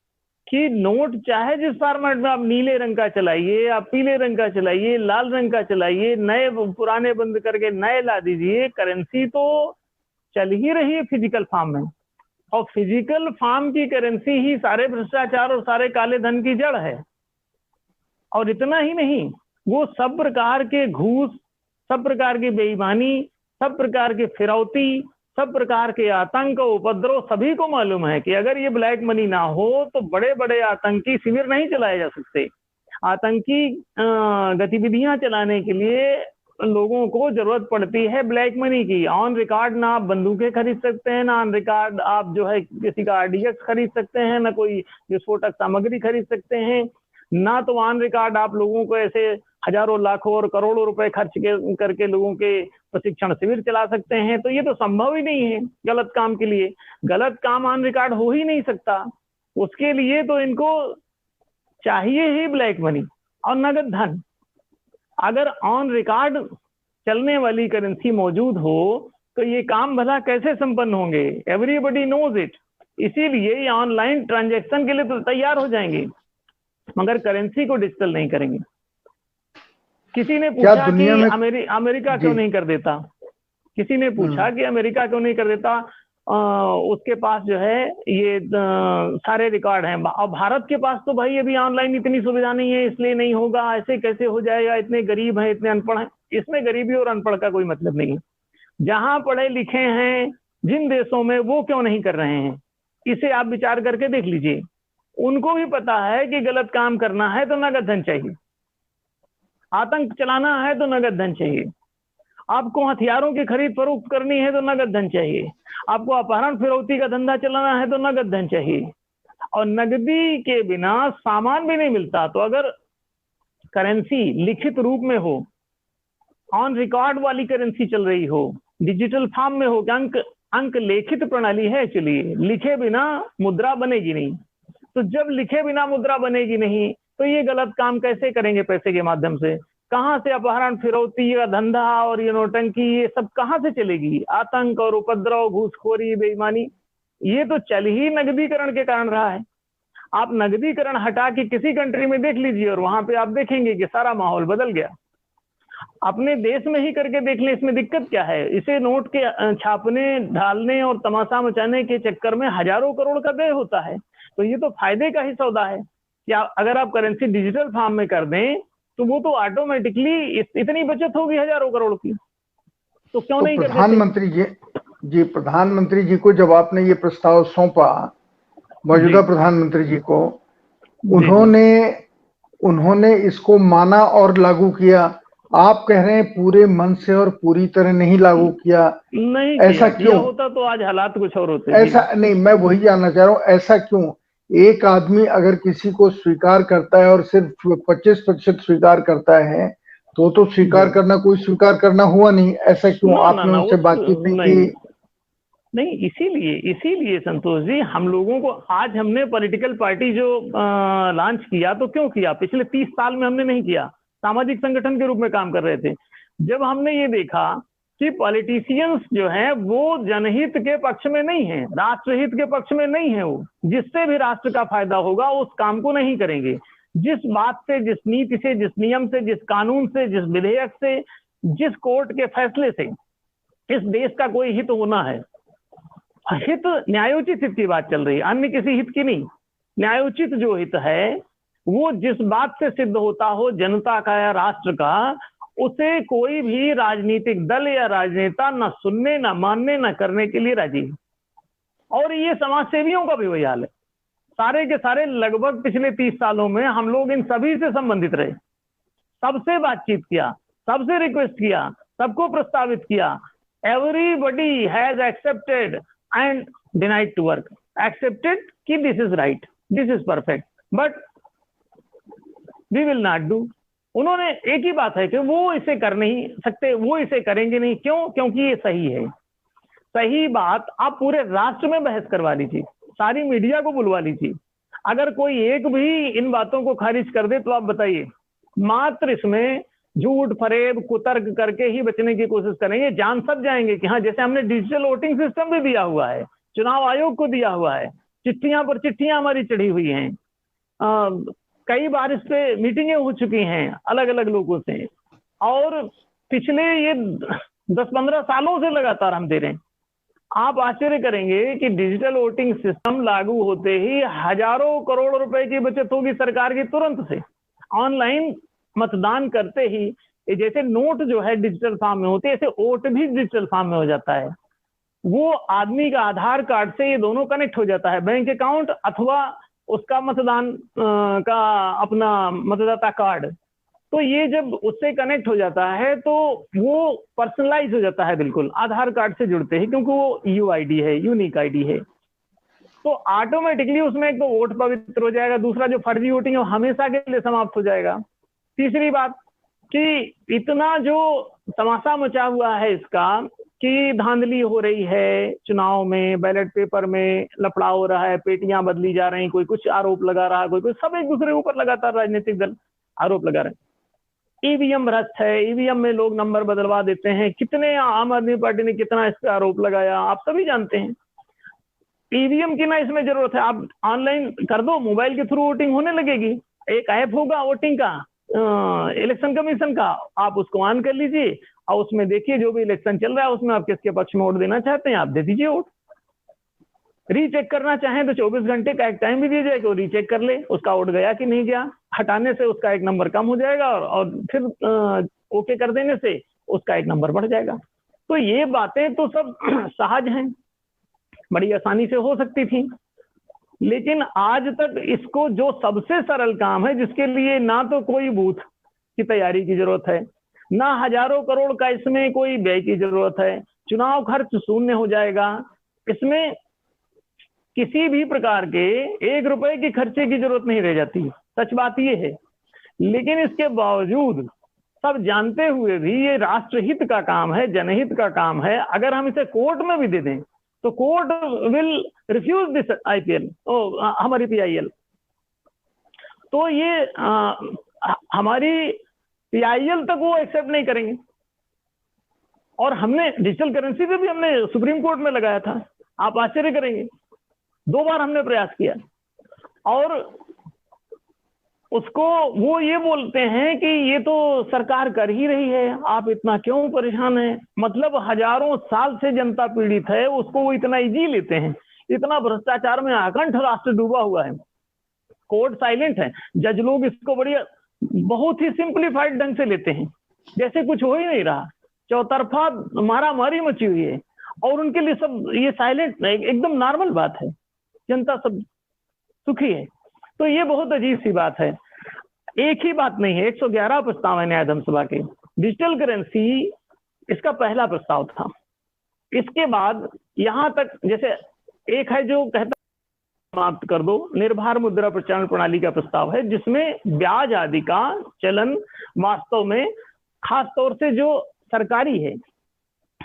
Speaker 2: कि नोट चाहे जिस फॉर्मेट में आप नीले रंग का चलाइए, आप पीले रंग का चलाइए, लाल रंग का चलाइए, नए पुराने बंद करके नए ला दीजिए, करेंसी तो चल ही रही है फिजिकल फॉर्म में। और फिजिकल फॉर्म की करेंसी ही सारे भ्रष्टाचार और सारे काले धन की जड़ है। और इतना ही नहीं, वो सब प्रकार के घूस, सब प्रकार की बेईमानी, सब प्रकार के फिरौती, सब प्रकार के आतंक और उपद्रव सभी को मालूम है कि अगर ये ब्लैक मनी ना हो तो बड़े बड़े आतंकी शिविर नहीं चलाए जा सकते। आतंकी गतिविधियां चलाने के लिए लोगों को जरूरत पड़ती है ब्लैक मनी की। ऑन रिकॉर्ड ना आप बंदूकें खरीद सकते हैं, ना ऑन रिकॉर्ड आप जो है किसी का आरडीएक्स खरीद सकते हैं, ना कोई विस्फोटक सामग्री खरीद सकते हैं, ना तो ऑन रिकॉर्ड आप लोगों को ऐसे हजारों लाखों और करोड़ों रुपए खर्च करके लोगों के प्रशिक्षण शिविर चला सकते हैं। तो ये तो संभव ही नहीं है गलत काम के लिए। गलत काम ऑन रिकॉर्ड हो ही नहीं सकता। उसके लिए तो इनको चाहिए ही ब्लैक मनी और नगद धन। अगर ऑन रिकॉर्ड चलने वाली करेंसी मौजूद हो तो ये काम भला कैसे संपन्न होंगे? Everybody knows it. इसीलिए ये ऑनलाइन ट्रांजैक्शन के लिए तो तैयार हो जाएंगे, मगर करेंसी को डिजिटल नहीं करेंगे। किसी ने
Speaker 1: क्या
Speaker 2: पूछा कि
Speaker 1: दुनिया में?
Speaker 2: अमेरिका क्यों
Speaker 1: जी।
Speaker 2: नहीं कर देता? किसी ने पूछा कि अमेरिका क्यों नहीं कर देता? उसके पास जो है ये सारे रिकॉर्ड हैं। और भारत के पास तो भाई अभी ऑनलाइन इतनी सुविधा नहीं है, इसलिए नहीं होगा। ऐसे कैसे हो जाएगा? इतने गरीब हैं, इतने अनपढ़ हैं। इसमें गरीबी और अनपढ़ का कोई मतलब नहीं है। जहां पढ़े लिखे हैं जिन देशों में, वो क्यों नहीं कर रहे हैं? इसे आप विचार करके देख लीजिए। उनको भी पता है कि गलत काम करना है तो नगद धन चाहिए, आतंक चलाना है तो नगद धन चाहिए, आपको हथियारों की खरीद फरोख्त करनी है तो नगद धन चाहिए, आपको अपहरण फिरौती का धंधा चलाना है तो नगद धन चाहिए, और नगदी के बिना सामान भी नहीं मिलता। तो अगर करेंसी लिखित रूप में हो, ऑन रिकॉर्ड वाली करेंसी चल रही हो, डिजिटल फॉर्म में हो, कि अंक लेखित प्रणाली है, चलिए लिखे बिना मुद्रा बनेगी नहीं। तो जब लिखे बिना मुद्रा बनेगी नहीं तो ये गलत काम कैसे करेंगे पैसे के माध्यम से? कहां से अपहरण फिरौती का धंधा और ये नोटंकी ये सब कहां से चलेगी? आतंक और उपद्रव, घूसखोरी, बेईमानी, ये तो चल ही नगदीकरण के कारण रहा है। आप नगदीकरण हटा के किसी कंट्री में देख लीजिए और वहां पे आप देखेंगे कि सारा माहौल बदल गया। अपने देश में ही करके देख लें, इसमें दिक्कत क्या है? इसे नोट के छापने, ढालने और तमाशा मचाने के चक्कर में हजारों करोड़ का व्यय होता है। तो ये तो फायदे का ही सौदा है कि अगर आप करेंसी डिजिटल फॉर्म में कर दें तो वो तो ऑटोमेटिकली इतनी बचत होगी हजारों करोड़ की। तो क्यों नहीं कर देते?
Speaker 1: प्रधानमंत्री जी को जब आपने ये प्रस्ताव सौंपा, मौजूदा प्रधानमंत्री जी को, उन्होंने इसको माना और लागू किया। आप कह रहे हैं पूरे मन से और पूरी तरह नहीं लागू किया।
Speaker 2: नहीं
Speaker 1: ऐसा क्यों?
Speaker 2: होता तो आज हालात कुछ और होते।
Speaker 1: ऐसा नहीं, मैं वही जानना चाह रहा हूँ, ऐसा क्यों? एक आदमी अगर किसी को स्वीकार करता है और सिर्फ 25% स्वीकार करता है तो स्वीकार करना, कोई स्वीकार करना हुआ नहीं। ऐसा क्यों? आपने उनसे बातचीत नहीं की?
Speaker 2: नहीं, इसीलिए संतोष जी, हम लोगों को आज हमने पॉलिटिकल पार्टी जो लॉन्च किया, तो क्यों किया? पिछले 30 साल में हमने नहीं किया। सामाजिक संगठन के रूप में काम कर रहे थे। जब हमने ये देखा कि पॉलिटिशियंस जो हैं वो जनहित के पक्ष में नहीं है, राष्ट्रहित के पक्ष में नहीं है, वो जिससे भी राष्ट्र का फायदा होगा उस काम को नहीं करेंगे। जिस बात से, जिस नीति से, जिस नियम से, जिस कानून से, जिस विधेयक से, जिस कोर्ट के फैसले से इस देश का कोई हित होना है, हित न्यायोचित हित की बात चल रही है, अन्य किसी हित की नहीं। न्यायोचित जो हित है वो जिस बात से सिद्ध होता हो जनता का या राष्ट्र का, उसे कोई भी राजनीतिक दल या राजनेता न सुनने, न मानने, न करने के लिए राजी है। और ये समाज सेवियों का भी वही हाल है। सारे के सारे लगभग पिछले 30 सालों में हम लोग इन सभी से संबंधित रहे, सबसे बातचीत किया, सबसे रिक्वेस्ट किया, सबको प्रस्तावित किया। Everybody has accepted and denied to work. Accepted कि this is right, this is perfect, but we will not do. उन्होंने एक ही बात है कि वो इसे कर नहीं सकते, वो इसे करेंगे नहीं। क्यों? क्योंकि ये सही है। सही बात आप पूरे राष्ट्र में बहस करवा लीजिए, सारी मीडिया को बुलवा लीजिए। अगर कोई एक भी इन बातों को खारिज कर दे तो आप बताइए, मात्र इसमें झूठ फरेब कुतर्क करके ही बचने की कोशिश करेंगे। जान सब जाएंगे कि हाँ, जैसे हमने डिजिटल वोटिंग सिस्टम भी दिया हुआ है, चुनाव आयोग को दिया हुआ है, चिट्ठियां पर चिट्ठियां हमारी चढ़ी हुई हैं, कई बार इस पे मीटिंगें हो चुकी हैं अलग अलग लोगों से, और पिछले ये 10-15 सालों से लगातार हम दे रहे हैं। आप आश्चर्य करेंगे कि डिजिटल वोटिंग सिस्टम लागू होते ही हजारों करोड़ रुपए की बचत होगी सरकार की तुरंत से। ऑनलाइन मतदान करते ही जैसे नोट जो है डिजिटल फॉर्म में होते हैं, ऐसे वोट भी डिजिटल फॉर्म में हो जाता है। वो आदमी का आधार कार्ड से ये दोनों कनेक्ट हो जाता है, बैंक अकाउंट अथवा उसका मतदान का अपना मतदाता कार्ड। तो ये जब उससे कनेक्ट हो जाता है तो वो पर्सनलाइज हो जाता है बिल्कुल आधार कार्ड से जुड़ते ही, क्योंकि वो यूआईडी है, यूनिक आईडी है। तो ऑटोमेटिकली उसमें एक तो वोट पवित्र हो जाएगा, दूसरा जो फर्जी वोटिंग है वो हमेशा के लिए समाप्त हो जाएगा। तीसरी बात कि इतना जो तमाशा मचा हुआ है इसका, कि धांधली हो रही है चुनाव में, बैलेट पेपर में लफड़ा हो रहा है, पेटियां बदली जा रही, कोई कुछ आरोप लगा रहा है, कोई कुछ, सब एक दूसरे के ऊपर लगातार राजनीतिक दल आरोप लगा रहे हैं। ईवीएम भ्रष्ट है, ईवीएम में लोग नंबर बदलवा देते हैं। कितने आम आदमी पार्टी ने कितना इस पर आरोप लगाया, आप सभी जानते हैं। ईवीएम की ना इसमें जरूरत है, आप ऑनलाइन कर दो, मोबाइल के थ्रू वोटिंग होने लगेगी। एक ऐप होगा वोटिंग का, इलेक्शन कमीशन का, आप उसको ऑन कर लीजिए और उसमें देखिए जो भी इलेक्शन चल रहा है उसमें आप किसके पक्ष में वोट देना चाहते हैं, आप दे दीजिए वोट। रीचेक करना चाहें तो 24 घंटे का एक टाइम भी दिया जाए कि वो रीचेक कर ले उसका वोट गया कि नहीं गया। हटाने से उसका एक नंबर कम हो जाएगा और फिर ओके कर देने से उसका एक नंबर बढ़ जाएगा। तो ये बातें तो सब सहज हैं, बड़ी आसानी से हो सकती थी। लेकिन आज तक इसको, जो सबसे सरल काम है, जिसके लिए ना तो कोई बूथ की तैयारी की जरूरत है, ना हजारों करोड़ का इसमें कोई व्यय की जरूरत है, चुनाव खर्च शून्य हो जाएगा, इसमें किसी भी प्रकार के 1 रुपए की खर्चे की जरूरत नहीं रह जाती। सच बात ये है। लेकिन इसके बावजूद सब जानते हुए भी ये राष्ट्रहित का काम है, जनहित का काम है, अगर हम इसे कोर्ट में भी दे दें तो court will refuse this IPL, हमारी पीआईएल। तो ये हमारी पीआईएल तक वो एक्सेप्ट नहीं करेंगे। और हमने डिजिटल करेंसी पे भी हमने सुप्रीम कोर्ट में लगाया था, आप आश्चर्य करेंगे, 2 बार हमने प्रयास किया, और उसको वो ये बोलते हैं कि ये तो सरकार कर ही रही है, आप इतना क्यों परेशान हैं। मतलब हजारों साल से जनता पीड़ित है, उसको वो इतना इजी लेते हैं। इतना भ्रष्टाचार में आकंठ राष्ट्र डूबा हुआ है, कोर्ट साइलेंट है, जज लोग इसको बढ़िया बहुत ही सिंप्लीफाइड ढंग से लेते हैं, जैसे कुछ हो ही नहीं रहा, चौतरफा मारा मारी मची हुई है, और उनके लिए सब ये साइलेंट एकदम नॉर्मल बात है, जनता सब सुखी है। तो ये बहुत अजीब सी बात है। एक ही बात नहीं है, 111 प्रस्ताव है न्याय सभा के। डिजिटल करेंसी इसका पहला प्रस्ताव था। इसके बाद यहां तक, जैसे एक है जो कहता समाप्त कर दो, निर्भर मुद्रा प्रचलन प्रणाली का प्रस्ताव है, जिसमें ब्याज आदि का चलन वास्तव में, खास तौर से जो सरकारी है,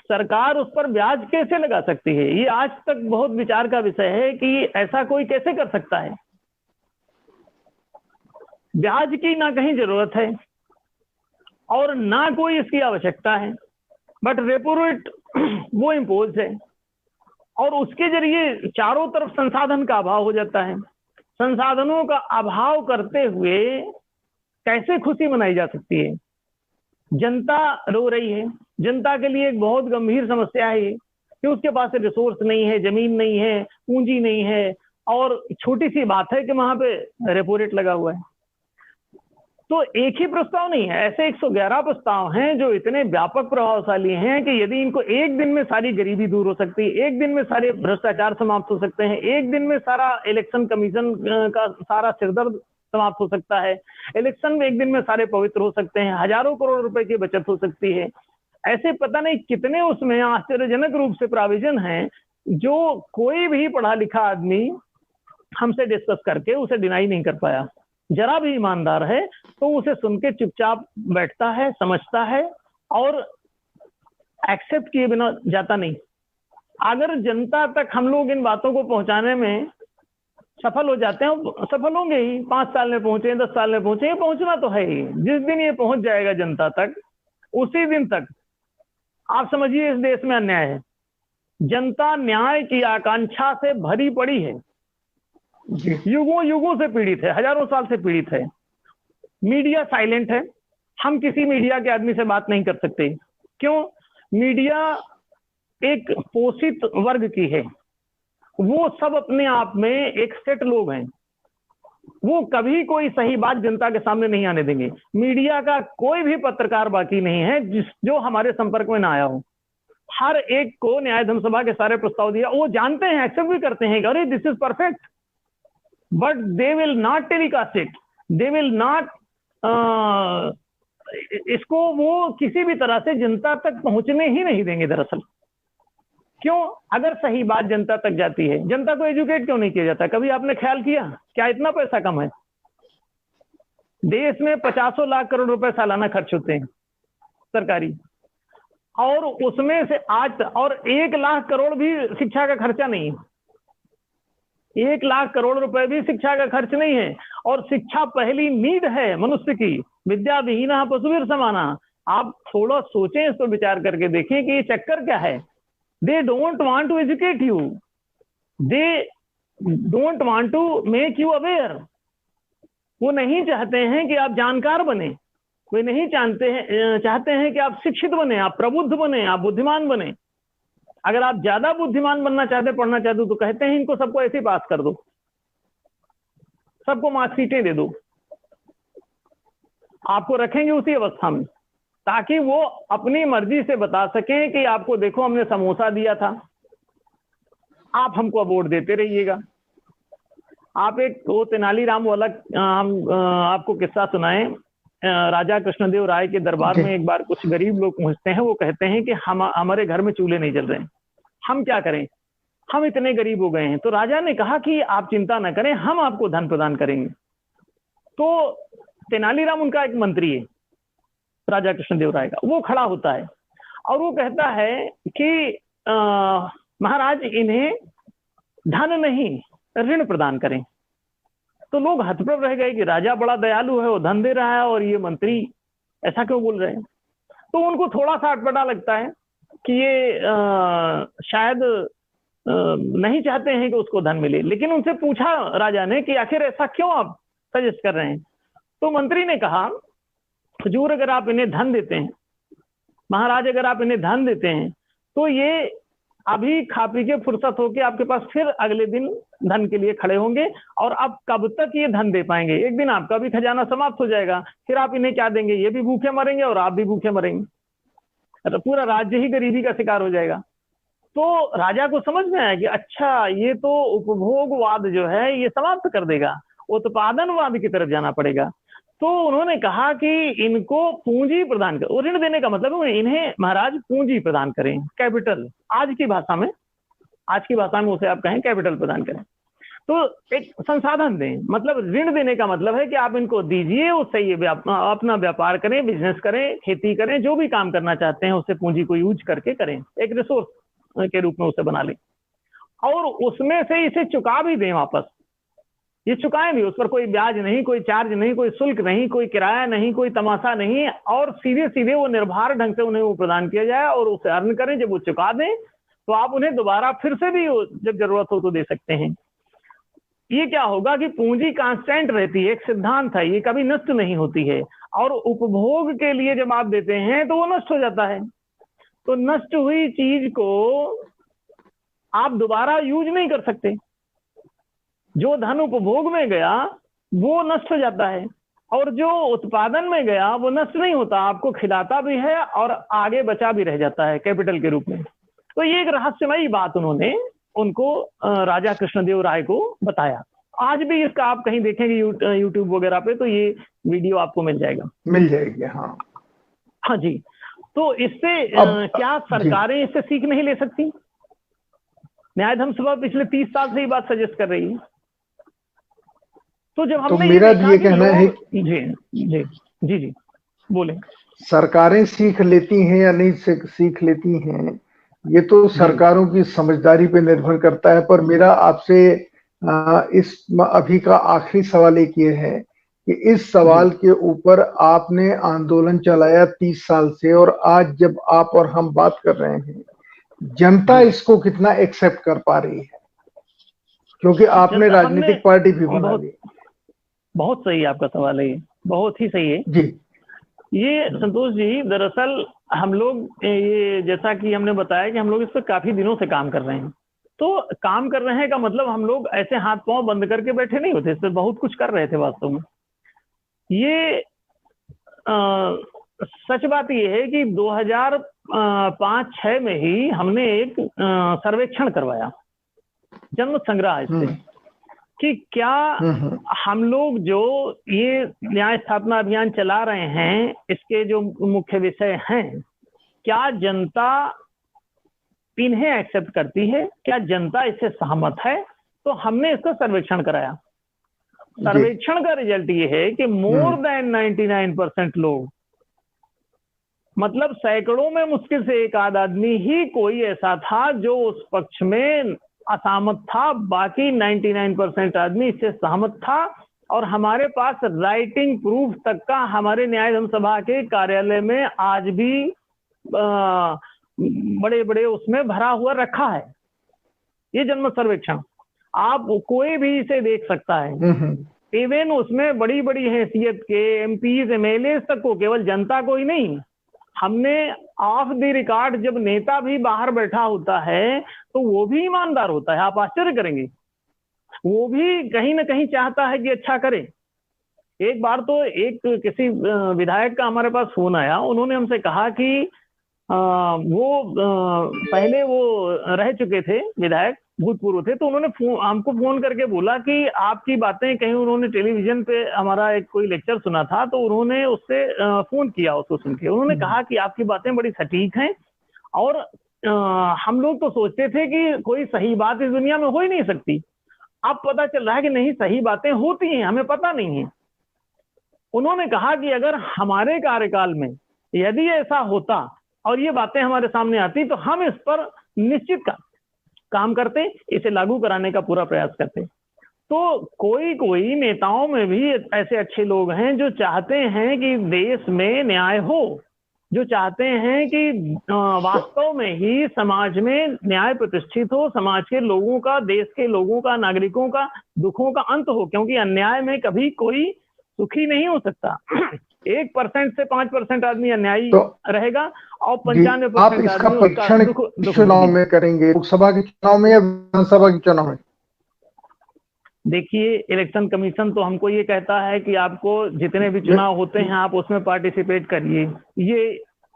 Speaker 2: सरकार उस पर ब्याज कैसे लगा सकती है, ये आज तक बहुत विचार का विषय है कि ऐसा कोई कैसे कर सकता है। ब्याज की ना कहीं जरूरत है और ना कोई इसकी आवश्यकता है, बट रेपो रेट वो इम्पोज है, और उसके जरिए चारों तरफ संसाधन का अभाव हो जाता है। संसाधनों का अभाव करते हुए कैसे खुशी मनाई जा सकती है। जनता रो रही है, जनता के लिए एक बहुत गंभीर समस्या है कि उसके पास रिसोर्स नहीं है, जमीन नहीं है, पूंजी नहीं है, और छोटी सी बात है कि वहां पे रेपो रेट लगा हुआ है। तो एक ही प्रस्ताव नहीं है, ऐसे 111 प्रस्ताव हैं जो इतने व्यापक प्रभावशाली हैं कि यदि इनको एक दिन में सारी गरीबी दूर हो सकती है, एक दिन में सारे भ्रष्टाचार समाप्त हो सकते हैं, एक दिन में सारा इलेक्शन कमीशन का सारा सिरदर्द समाप्त हो सकता है, इलेक्शन में एक दिन में सारे पवित्र हो सकते हैं, हजारों करोड़ रुपए की बचत हो सकती है। ऐसे पता नहीं कितने उसमें आश्चर्यजनक रूप से प्रोविजन हैं जो कोई भी पढ़ा लिखा आदमी हमसे डिस्कस करके उसे डिनाई नहीं कर पाया। जरा भी ईमानदार है तो उसे सुन के चुपचाप बैठता है, समझता है और एक्सेप्ट किए बिना जाता नहीं। अगर जनता तक हम लोग इन बातों को पहुंचाने में सफल हो जाते हैं, सफल होंगे ही, 5 साल में पहुंचे, 10 साल में पहुंचे, पहुंचना तो है ही। जिस दिन ये पहुंच जाएगा जनता तक, उसी दिन तक आप समझिए इस देश में अन्याय है। जनता न्याय की आकांक्षा से भरी पड़ी है, युगों युगों से पीड़ित है, हजारों साल से पीड़ित है। मीडिया साइलेंट है, हम किसी मीडिया के आदमी से बात नहीं कर सकते। क्यों? मीडिया एक पोषित वर्ग की है, वो सब अपने आप में एक सेट लोग हैं, वो कभी कोई सही बात जनता के सामने नहीं आने देंगे। मीडिया का कोई भी पत्रकार बाकी नहीं है जो हमारे संपर्क में ना आया हो। हर एक को न्याय सभा के सारे प्रस्ताव दिया, वो जानते हैं, एक्सेप्ट भी करते हैं, अरे this is perfect, but they will not telecast it, they will not, इसको वो किसी भी तरह से जनता तक पहुंचने ही नहीं देंगे। दरअसल क्यों? अगर सही बात जनता तक जाती है, जनता को एजुकेट क्यों नहीं किया जाता? कभी आपने ख्याल किया क्या इतना पैसा कम है? देश में 50 लाख करोड़ रुपए सालाना खर्च होते हैं सरकारी, और उसमें से आज, और 1 लाख करोड़ भी शिक्षा का खर्चा नहीं है। 1 लाख करोड़ रुपए भी शिक्षा का खर्च नहीं है, और शिक्षा पहली नीड है मनुष्य की। विद्या विहीना पशुवीर समाना। आप थोड़ा सोचें, इस पर विचार करके देखें कि ये चक्कर क्या है। They don't want to educate you, they don't want to make you aware. वो नहीं चाहते हैं कि आप जानकार बने, वे नहीं चाहते हैं कि आप शिक्षित बने, आप प्रबुद्ध बने, आप बुद्धिमान बने। अगर आप ज्यादा बुद्धिमान बनना चाहते, पढ़ना चाहते हो, तो कहते हैं इनको सबको ऐसे ही पास कर दो, सबको मार्कशीटें दे दो, आपको रखेंगे उसी अवस्था में, ताकि वो अपनी मर्जी से बता सकें कि आपको देखो हमने समोसा दिया था, आप हमको वोट देते रहिएगा। आप एक वो तेनालीराम वाला हम आपको किस्सा सुनाएं। राजा कृष्णदेव राय के दरबार में एक बार कुछ गरीब लोग पहुंचते हैं, वो कहते हैं कि हमारे घर में चूल्हे नहीं जल रहे हैं, हम क्या करें, हम इतने गरीब हो गए हैं। तो राजा ने कहा कि आप चिंता न करें, हम आपको धन प्रदान करेंगे। तो तेनालीराम उनका एक मंत्री है, राजा कृष्णदेव राय का, वो खड़ा होता है और वो कहता है कि महाराज इन्हें धन नहीं ऋण प्रदान करें। तो लोग हतप्रभ रह गए कि राजा बड़ा दयालु है, वो धन दे रहा है और ये मंत्री ऐसा क्यों बोल रहे हैं। तो उनको थोड़ा सा अटपटा लगता है कि ये शायद नहीं चाहते हैं कि उसको धन मिले। लेकिन उनसे पूछा राजा ने कि आखिर ऐसा क्यों आप सजेस्ट कर रहे हैं। तो मंत्री ने कहा, हुजूर अगर आप इन्हें धन देते हैं, महाराज अगर आप इन्हें धन देते हैं, तो ये अभी खा पी के फुर्सत होके आपके पास फिर अगले दिन धन के लिए खड़े होंगे, और आप कब तक ये धन दे पाएंगे। एक दिन आपका भी खजाना समाप्त हो जाएगा, फिर आप इन्हें क्या देंगे, ये भी भूखे मरेंगे और आप भी भूखे मरेंगे, तो पूरा राज्य ही गरीबी का शिकार हो जाएगा। तो राजा को समझ में आया कि अच्छा, ये तो उपभोगवाद जो है ये समाप्त कर देगा, उत्पादनवाद की तरफ जाना पड़ेगा। तो उन्होंने कहा कि इनको पूंजी प्रदान कर, ऋण देने का मतलब है इन्हें महाराज पूंजी प्रदान करें, कैपिटल, आज की भाषा में उसे आप कहें कैपिटल प्रदान करें। तो एक संसाधन दें, मतलब ऋण देने का मतलब है कि आप इनको दीजिए, उससे ये अपना व्यापार करें, बिजनेस करें, खेती करें, जो भी काम करना चाहते हैं उससे पूंजी को यूज करके करें, एक रिसोर्स के रूप में उसे बना लें, और उसमें से इसे चुका भी दें वापस। ये चुकाएं भी, उस पर कोई ब्याज नहीं, कोई चार्ज नहीं, कोई शुल्क नहीं, कोई किराया नहीं, कोई तमाशा नहीं, और सीधे सीधे वो निर्भर ढंग से उन्हें वो प्रदान किया जाए और उसे अर्न करें। जब वो चुका दें तो आप उन्हें दोबारा फिर से भी जब जरूरत हो तो दे सकते हैं। ये क्या होगा कि पूंजी कांस्टेंट रहती है, एक सिद्धांत है, ये कभी नष्ट नहीं होती है। और उपभोग के लिए जब आप देते हैं तो वो नष्ट हो जाता है। तो नष्ट हुई चीज को आप दोबारा यूज नहीं कर सकते। जो धन उपभोग में गया वो नष्ट हो जाता है, और जो उत्पादन में गया वो नष्ट नहीं होता, आपको खिलाता भी है और आगे बचा भी रह जाता है कैपिटल के रूप में। तो ये एक रहस्यमयी बात उन्होंने उनको राजा कृष्णदेव राय को बताया। आज भी इसका आप कहीं देखेंगे यूट्यूब वगैरह पे, तो ये वीडियो आपको मिल
Speaker 1: जाएगी। हाँ
Speaker 2: हाँ जी। तो इससे क्या सरकारें इससे सीख नहीं ले सकती? न्यायधर्म सभा पिछले 30 साल से ये बात सजेस्ट कर रही है। तो जब हमने
Speaker 1: मेरा भी ये कहना है,
Speaker 2: जी जी जी जी बोले,
Speaker 1: सरकारें सीख लेती हैं या नहीं सीख लेती हैं, ये तो सरकारों की समझदारी पे निर्भर करता है। पर मेरा आपसे इस अभी का आखिरी सवाल एक ये है कि इस सवाल के ऊपर आपने आंदोलन चलाया 30 साल से, और आज जब आप और हम बात कर रहे हैं, जनता इसको कितना एक्सेप्ट कर पा रही है? क्योंकि आपने राजनीतिक पार्टी भी बना ली।
Speaker 2: बहुत सही आपका सवाल है, बहुत ही सही है
Speaker 1: जी।
Speaker 2: ये संतोष जी, दरअसल हम लोग ये, जैसा कि हमने बताया कि हम लोग इस पर काफी दिनों से काम कर रहे हैं। तो काम कर रहे हैं का मतलब हम लोग ऐसे हाथ पांव बंद करके बैठे नहीं होते, इस पर बहुत कुछ कर रहे थे वास्तव में। ये सच बात ये है कि 2005-06 में ही हमने एक सर्वेक्षण करवाया जन्म संग्रह से, कि क्या हम लोग जो ये न्याय स्थापना अभियान चला रहे हैं, इसके जो मुख्य विषय हैं, क्या जनता इन्हें एक्सेप्ट करती है, क्या जनता इससे सहमत है? तो हमने इसका सर्वेक्षण कराया। सर्वेक्षण का रिजल्ट ये है कि मोर देन 99% लोग, मतलब सैकड़ों में मुश्किल से एक आध आदमी ही कोई ऐसा था जो उस पक्ष में असहमत था, बाकी 99% आदमी इससे सहमत था। और हमारे पास राइटिंग प्रूफ तक का हमारे न्यायधर्म सभा के कार्यालय में आज भी बड़े बड़े उसमें भरा हुआ रखा है ये जन्म सर्वेक्षण। आप कोई भी इसे देख सकता है, इवन उसमें बड़ी बड़ी हैसियत के एमपीज एमएलए तक को, केवल जनता को ही नहीं, हमने ऑफ द रिकॉर्ड, जब नेता भी बाहर बैठा होता है तो वो भी ईमानदार होता है, आप आश्चर्य करेंगे, वो भी कहीं ना कहीं चाहता है कि अच्छा करे। एक बार तो एक किसी विधायक का हमारे पास फोन आया, उन्होंने हमसे कहा कि वो पहले वो रह चुके थे विधायक, भूतपूर्व थे, तो उन्होंने हमको फोन करके बोला कि आपकी बातें कहीं, उन्होंने टेलीविजन पे हमारा एक कोई लेक्चर सुना था, तो उन्होंने उससे फोन किया, उसको सुन के उन्होंने कहा कि आपकी बातें बड़ी सटीक हैं, और हम लोग तो सोचते थे कि कोई सही बात इस दुनिया में हो ही नहीं सकती, अब पता चल रहा है कि नहीं, सही बातें होती हैं, हमें पता नहीं है। उन्होंने कहा कि अगर हमारे कार्यकाल में यदि ऐसा होता और ये बातें हमारे सामने आती, तो हम इस पर निश्चित काम करते, इसे लागू कराने का पूरा प्रयास करते। तो कोई कोई नेताओं में भी ऐसे अच्छे लोग हैं जो चाहते हैं कि देश में न्याय हो, जो चाहते हैं कि वास्तव में ही समाज में न्याय प्रतिष्ठित हो, समाज के लोगों का, देश के लोगों का, नागरिकों का दुखों का अंत हो, क्योंकि अन्याय में कभी कोई सुखी नहीं हो सकता। 1% से 5% आदमी अन्यायी रहेगा और 95%
Speaker 1: आप इसका
Speaker 2: आदमी
Speaker 1: परीक्षण
Speaker 2: दुख
Speaker 1: चुनाव में करेंगे, लोकसभा के चुनाव में या विधानसभा के चुनाव में?
Speaker 2: देखिए, इलेक्शन कमीशन तो हमको ये कहता है कि आपको जितने भी चुनाव होते हैं आप उसमें पार्टिसिपेट करिए, ये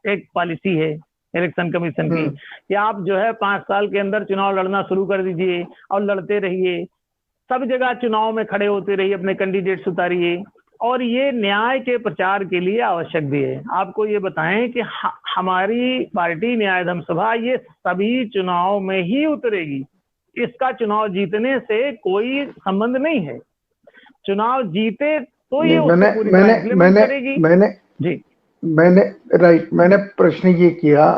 Speaker 2: एक पॉलिसी है इलेक्शन कमीशन की, कि आप जो है 5 साल के अंदर चुनाव लड़ना शुरू कर दीजिए और लड़ते रहिए, सब जगह चुनाव में खड़े होते रहिए, अपने कैंडिडेट्स उतारिए, और ये न्याय के प्रचार के लिए आवश्यक भी है। आपको ये बताएं कि हमारी पार्टी न्याय धम सभा ये सभी चुनाव में ही उतरेगी, इसका चुनाव जीतने से कोई संबंध नहीं है। चुनाव जीते तो ये
Speaker 1: मैंने प्रश्न ये किया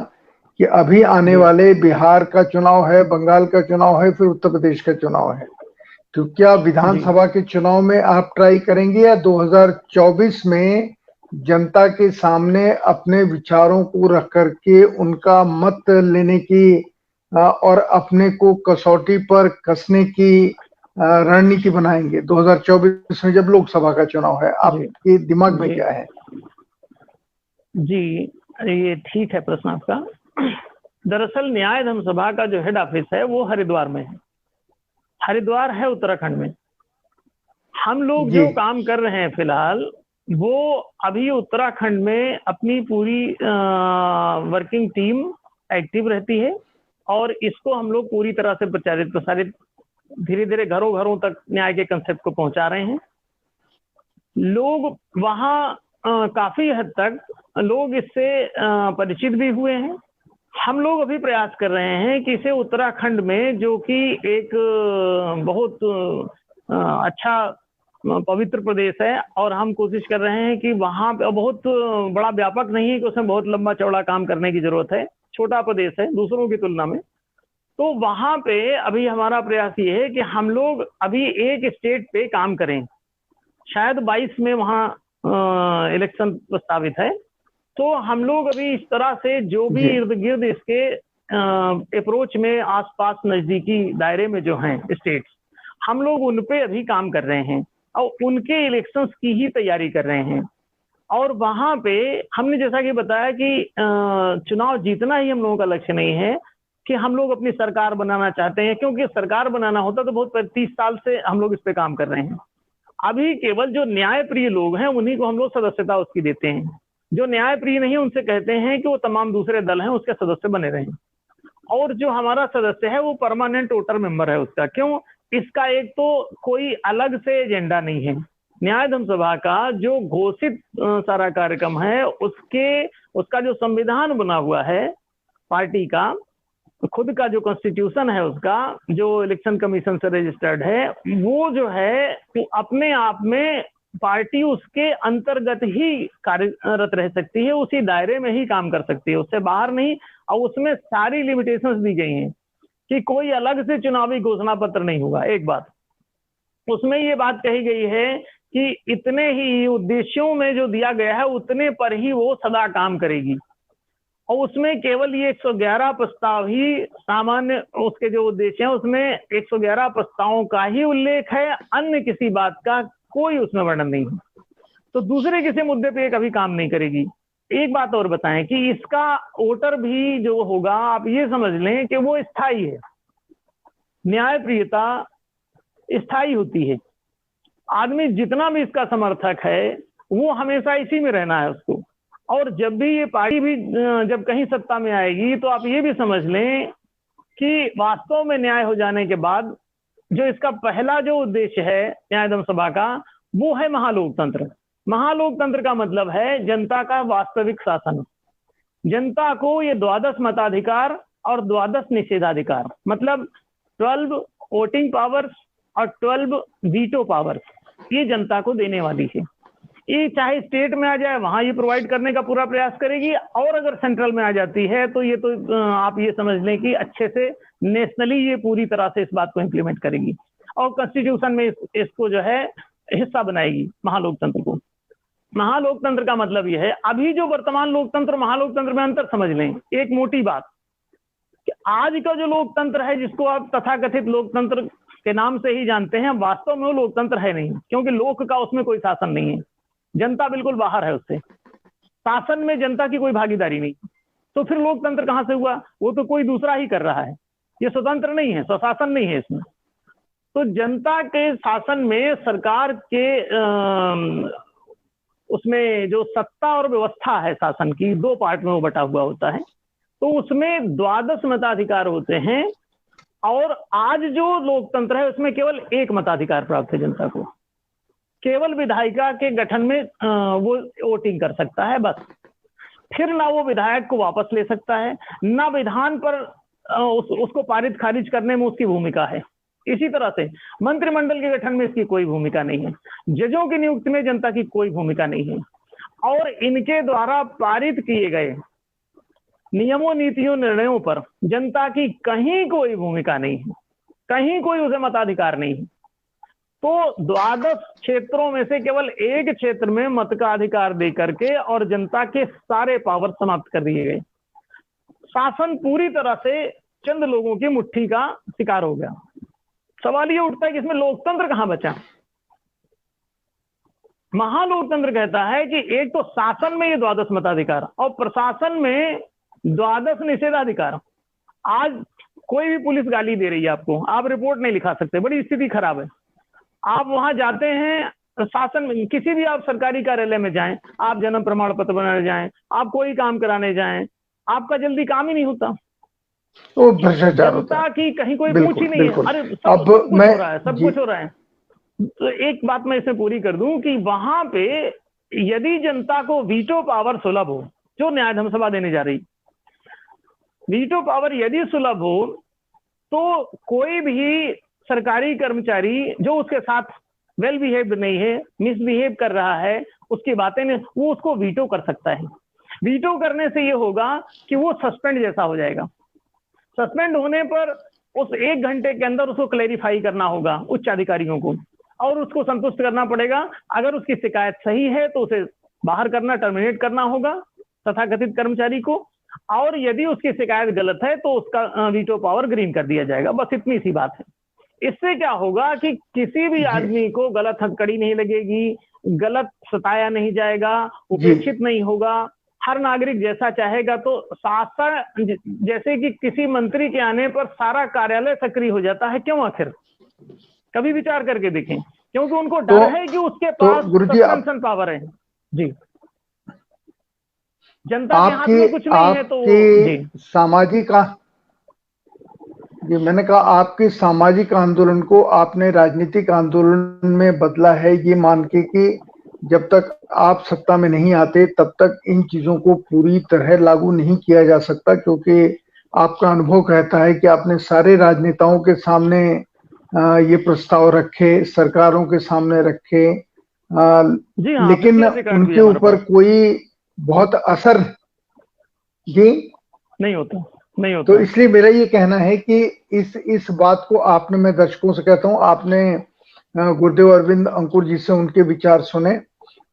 Speaker 1: कि अभी आने वाले बिहार का चुनाव है, बंगाल का चुनाव है, फिर उत्तर प्रदेश का चुनाव है, तो क्या विधानसभा के चुनाव में आप ट्राई करेंगे या 2024 में जनता के सामने अपने विचारों को रख करके उनका मत लेने की और अपने को कसौटी पर कसने की रणनीति बनाएंगे 2024 में जब लोकसभा का चुनाव है? आपके दिमाग में क्या है?
Speaker 2: जी, ये ठीक है प्रश्न आपका। दरअसल न्याय धम सभा का जो हेड ऑफिस है वो हरिद्वार में है, हरिद्वार है उत्तराखंड में। हम लोग जो काम कर रहे हैं फिलहाल, वो अभी उत्तराखंड में अपनी पूरी वर्किंग टीम एक्टिव रहती है, और इसको हम लोग पूरी तरह से प्रसारित धीरे धीरे घरों घरों तक न्याय के कंसेप्ट को पहुंचा रहे हैं। लोग वहाँ काफी हद तक लोग इससे परिचित भी हुए हैं। हम लोग अभी प्रयास कर रहे हैं कि इसे उत्तराखंड में, जो कि एक बहुत अच्छा पवित्र प्रदेश है, और हम कोशिश कर रहे हैं कि वहाँ पे बहुत बड़ा व्यापक नहीं है कि उसमें बहुत लंबा चौड़ा काम करने की जरूरत है, छोटा प्रदेश है दूसरों की तुलना में। तो वहाँ पे अभी हमारा प्रयास ये है कि हम लोग अभी एक स्टेट पे काम करें, शायद 22 में वहाँ इलेक्शन प्रस्तावित है। तो हम लोग अभी इस तरह से जो भी इर्द गिर्द इसके अप्रोच में आसपास नजदीकी दायरे में जो हैं स्टेट्स, हम लोग उन पे अभी काम कर रहे हैं और उनके इलेक्शंस की ही तैयारी कर रहे हैं। और वहां पे हमने जैसा कि बताया कि चुनाव जीतना ही हम लोगों का लक्ष्य नहीं है, कि हम लोग अपनी सरकार बनाना चाहते हैं, क्योंकि सरकार बनाना होता तो बहुत 30 साल से हम लोग इस पे काम कर रहे हैं। अभी केवल जो न्याय प्रिय लोग हैं उन्हीं को हम लोग सदस्यता उसकी देते हैं, जो न्याय प्रिय नहीं उनसे कहते हैं कि वो तमाम दूसरे दल हैं उसके सदस्य बने रहें। और जो हमारा सदस्य है वो परमानेंट वोटर मेंबर है उसका। क्यों? इसका एक तो कोई अलग से एजेंडा नहीं है। न्याय धम सभा का जो घोषित सारा कार्यक्रम है, उसका जो संविधान बना हुआ है पार्टी का, खुद का जो कॉन्स्टिट्यूशन है उसका, जो इलेक्शन कमीशन से रजिस्टर्ड है, वो जो है वो अपने आप में पार्टी उसके अंतर्गत ही कार्यरत रह सकती है, उसी दायरे में ही काम कर सकती है, उससे बाहर नहीं। और उसमें सारी लिमिटेशंस दी गई हैं कि कोई अलग से चुनावी घोषणा पत्र नहीं होगा। एक बात उसमें ये बात कही गई है कि इतने ही उद्देश्यों में जो दिया गया है उतने पर ही वो सदा काम करेगी, और उसमें केवल ये 111 प्रस्ताव ही सामान्य उसके जो उद्देश्य हैं उसमें 111 प्रस्तावों का ही उल्लेख है, अन्य किसी बात का कोई उसमें वर्णन नहीं है। तो दूसरे किसी मुद्दे पे कभी काम नहीं करेगी। एक बात और बताएं कि इसका वोटर भी जो होगा, आप ये समझ लें कि वो स्थायी है। न्याय प्रियता स्थायी होती है। आदमी जितना भी इसका समर्थक है वो हमेशा इसी में रहना है उसको। और जब भी ये पार्टी भी जब कहीं सत्ता में आएगी तो आप ये भी समझ लें कि वास्तव में न्याय हो जाने के बाद जो इसका पहला जो उद्देश्य है न्यायदम सभा का, वो है महालोकतंत्र। महालोकतंत्र का मतलब है जनता का वास्तविक शासन। जनता को ये 12 मताधिकार और 12 निषेधाधिकार, मतलब 12 वोटिंग पावर्स और 12 वीटो पावर्स, ये जनता को देने वाली है। ये चाहे स्टेट में आ जाए वहां ये प्रोवाइड करने का पूरा प्रयास करेगी, और अगर सेंट्रल में आ जाती है तो ये तो आप ये समझ लें कि अच्छे से नेशनली ये पूरी तरह से इस बात को इम्प्लीमेंट करेगी और कॉन्स्टिट्यूशन में इसको जो है हिस्सा बनाएगी महालोकतंत्र को। महालोकतंत्र का मतलब ये है, अभी जो वर्तमान लोकतंत्र महालोकतंत्र में अंतर समझ लें। एक मोटी बात कि आज का जो लोकतंत्र है, जिसको आप तथाकथित लोकतंत्र के नाम से ही जानते हैं, वास्तव में वो लोकतंत्र है नहीं, क्योंकि लोक का उसमें कोई शासन नहीं है, जनता बिल्कुल बाहर है उससे, शासन में जनता की कोई भागीदारी नहीं। तो फिर लोकतंत्र कहां से हुआ? वो तो कोई दूसरा ही कर रहा है, ये स्वतंत्र नहीं है, स्वशासन नहीं है इसमें। तो जनता के शासन में सरकार के उसमें जो सत्ता और व्यवस्था है शासन की, 2 पार्ट में वो बटा हुआ होता है। तो उसमें 12 मताधिकार होते हैं, और आज जो लोकतंत्र है उसमें केवल 1 मताधिकार प्राप्त है जनता को। केवल विधायिका के गठन में वो वोटिंग कर सकता है बस। फिर ना वो विधायक को वापस ले सकता है, ना विधान पर उसको पारित खारिज करने में उसकी भूमिका है। इसी तरह से मंत्रिमंडल के गठन में इसकी कोई भूमिका नहीं है, जजों की नियुक्ति में जनता की कोई भूमिका नहीं है, और इनके द्वारा पारित किए गए नियमों, नीतियों, निर्णयों पर जनता की कहीं कोई भूमिका नहीं है, कहीं कोई उसे मताधिकार नहीं है। तो 12 क्षेत्रों में से केवल 1 क्षेत्र में मत का अधिकार दे करके और जनता के सारे पावर समाप्त कर दिए गए। शासन पूरी तरह से चंद लोगों की मुट्ठी का शिकार हो गया। सवाल ये उठता है कि इसमें लोकतंत्र कहां बचा? महालोकतंत्र कहता है कि एक तो शासन में ये 12 मताधिकार और प्रशासन में 12 निषेधाधिकार। आज कोई भी पुलिस गाली दे रही है आपको, आप रिपोर्ट नहीं लिखा सकते, बड़ी स्थिति खराब है। आप वहां जाते हैं शासन में, किसी भी आप सरकारी कार्यालय में जाएं, आप जन्म प्रमाण पत्र बनाने जाएं, आप कोई काम कराने जाएं, आपका जल्दी काम ही नहीं होता।
Speaker 1: वो भ्रष्टाचार होता
Speaker 2: जनता
Speaker 1: है।
Speaker 2: की कहीं कोई
Speaker 1: बिल्कुल,
Speaker 2: पूछ ही नहीं है।
Speaker 1: बिल्कुल।
Speaker 2: अरे सब
Speaker 1: अब
Speaker 2: कुछ
Speaker 1: मैं
Speaker 2: हो रहा है, सब कुछ हो रहा है। तो एक बात मैं इसे पूरी कर दूं कि वहां पे यदि जनता को वीटो पावर सुलभ हो, जो न्यायधर्म सभा देने जा रही, वीटो पावर यदि सुलभ हो, तो कोई भी सरकारी कर्मचारी जो उसके साथ वेल बिहेव्ड नहीं है, मिसबिहेव कर रहा है, उसकी बातें नहीं, वो उसको वीटो कर सकता है। वीटो करने से ये होगा कि वो सस्पेंड जैसा हो जाएगा। सस्पेंड होने पर उस 1 घंटे के अंदर उसको क्लेरिफाई करना होगा उच्च अधिकारियों को, और उसको संतुष्ट करना पड़ेगा। अगर उसकी शिकायत सही है तो उसे बाहर करना, टर्मिनेट करना होगा तथाकथित कर्मचारी को, और यदि उसकी शिकायत गलत है तो उसका वीटो पावर ग्रीन कर दिया जाएगा। बस इतनी सी बात है। इससे क्या होगा कि किसी भी आदमी को गलत हथकड़ी नहीं लगेगी, गलत सताया नहीं जाएगा, उपेक्षित नहीं होगा। हर नागरिक जैसा चाहेगा, तो शासन, जैसे कि किसी मंत्री के आने पर सारा कार्यालय सक्रिय हो जाता है, क्यों आखिर? कभी विचार करके देखें, क्योंकि उनको डर है कि उसके पास सस्पेंशन पावर है। जी, जनता के हाथ में कुछ नहीं है तो जी।
Speaker 1: सामाजिक जी, मैंने कहा आपके सामाजिक आंदोलन को आपने राजनीतिक आंदोलन में बदला है, ये मान के कि जब तक आप सत्ता में नहीं आते तब तक इन चीजों को पूरी तरह लागू नहीं किया जा सकता, क्योंकि आपका अनुभव कहता है कि आपने सारे राजनेताओं के सामने ये प्रस्ताव रखे, सरकारों के सामने रखे,
Speaker 2: जी हाँ,
Speaker 1: लेकिन उनके ऊपर कोई बहुत असर जी
Speaker 2: नहीं होता, नहीं होता।
Speaker 1: तो इसलिए मेरा ये कहना है कि इस बात को आपने, मैं दर्शकों से कहता हूँ, आपने गुरुदेव अरविंद अंकुर जी से उनके विचार सुने,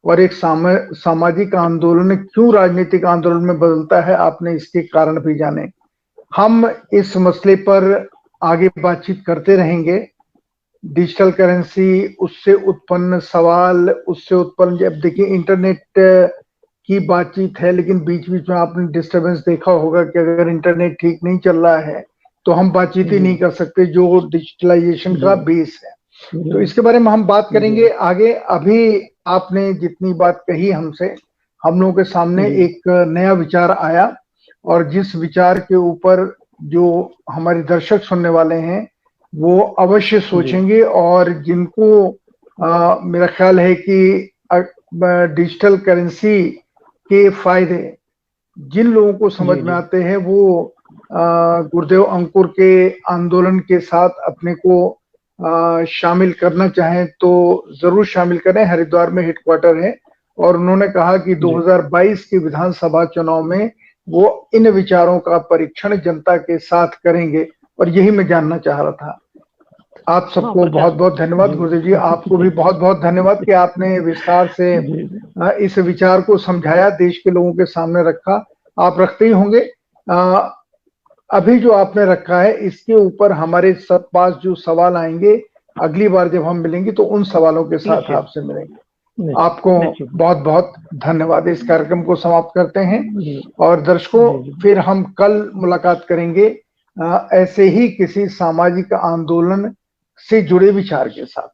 Speaker 1: और एक सामाजिक आंदोलन क्यों राजनीतिक आंदोलन में बदलता है, आपने इसके कारण भी जाने। हम इस मसले पर आगे बातचीत करते रहेंगे। डिजिटल करेंसी, उससे उत्पन्न सवाल, उससे उत्पन्न, जब देखिए इंटरनेट की बातचीत है, लेकिन बीच बीच में आपने डिस्टरबेंस देखा होगा कि अगर इंटरनेट ठीक नहीं चल रहा है तो हम बातचीत ही नहीं कर सकते, जो डिजिटलाइजेशन का बेस है। तो इसके बारे में हम बात करेंगे आगे। अभी आपने जितनी बात कही हमसे, हम लोगों के सामने एक नया विचार आया, और जिस विचार के ऊपर जो हमारे दर्शक सुनने वाले हैं वो अवश्य सोचेंगे, और जिनको मेरा ख्याल है कि डिजिटल करेंसी के फायदे जिन लोगों को समझ में आते हैं वो गुरुदेव अंकुर के आंदोलन के साथ अपने को शामिल करना चाहें तो जरूर शामिल करें। हरिद्वार में हेडक्वार्टर है और उन्होंने कहा कि 2022 के विधानसभा चुनाव में वो इन विचारों का परीक्षण जनता के साथ करेंगे, और यही मैं जानना चाह रहा था। आप सबको बहुत बहुत धन्यवाद गुरुदेव जी, आपको भी बहुत बहुत धन्यवाद कि आपने विस्तार से इस विचार को समझाया, देश के लोगों के सामने रखा। आप रखते ही होंगे। अभी जो आपने रखा है इसके ऊपर हमारे सब पास जो सवाल आएंगे अगली बार जब हम मिलेंगे तो उन सवालों के साथ आपसे मिलेंगे। आपको बहुत बहुत धन्यवाद। इस कार्यक्रम को समाप्त करते हैं और दर्शकों फिर हम कल मुलाकात करेंगे ऐसे ही किसी सामाजिक आंदोलन से जुड़े विचार के साथ।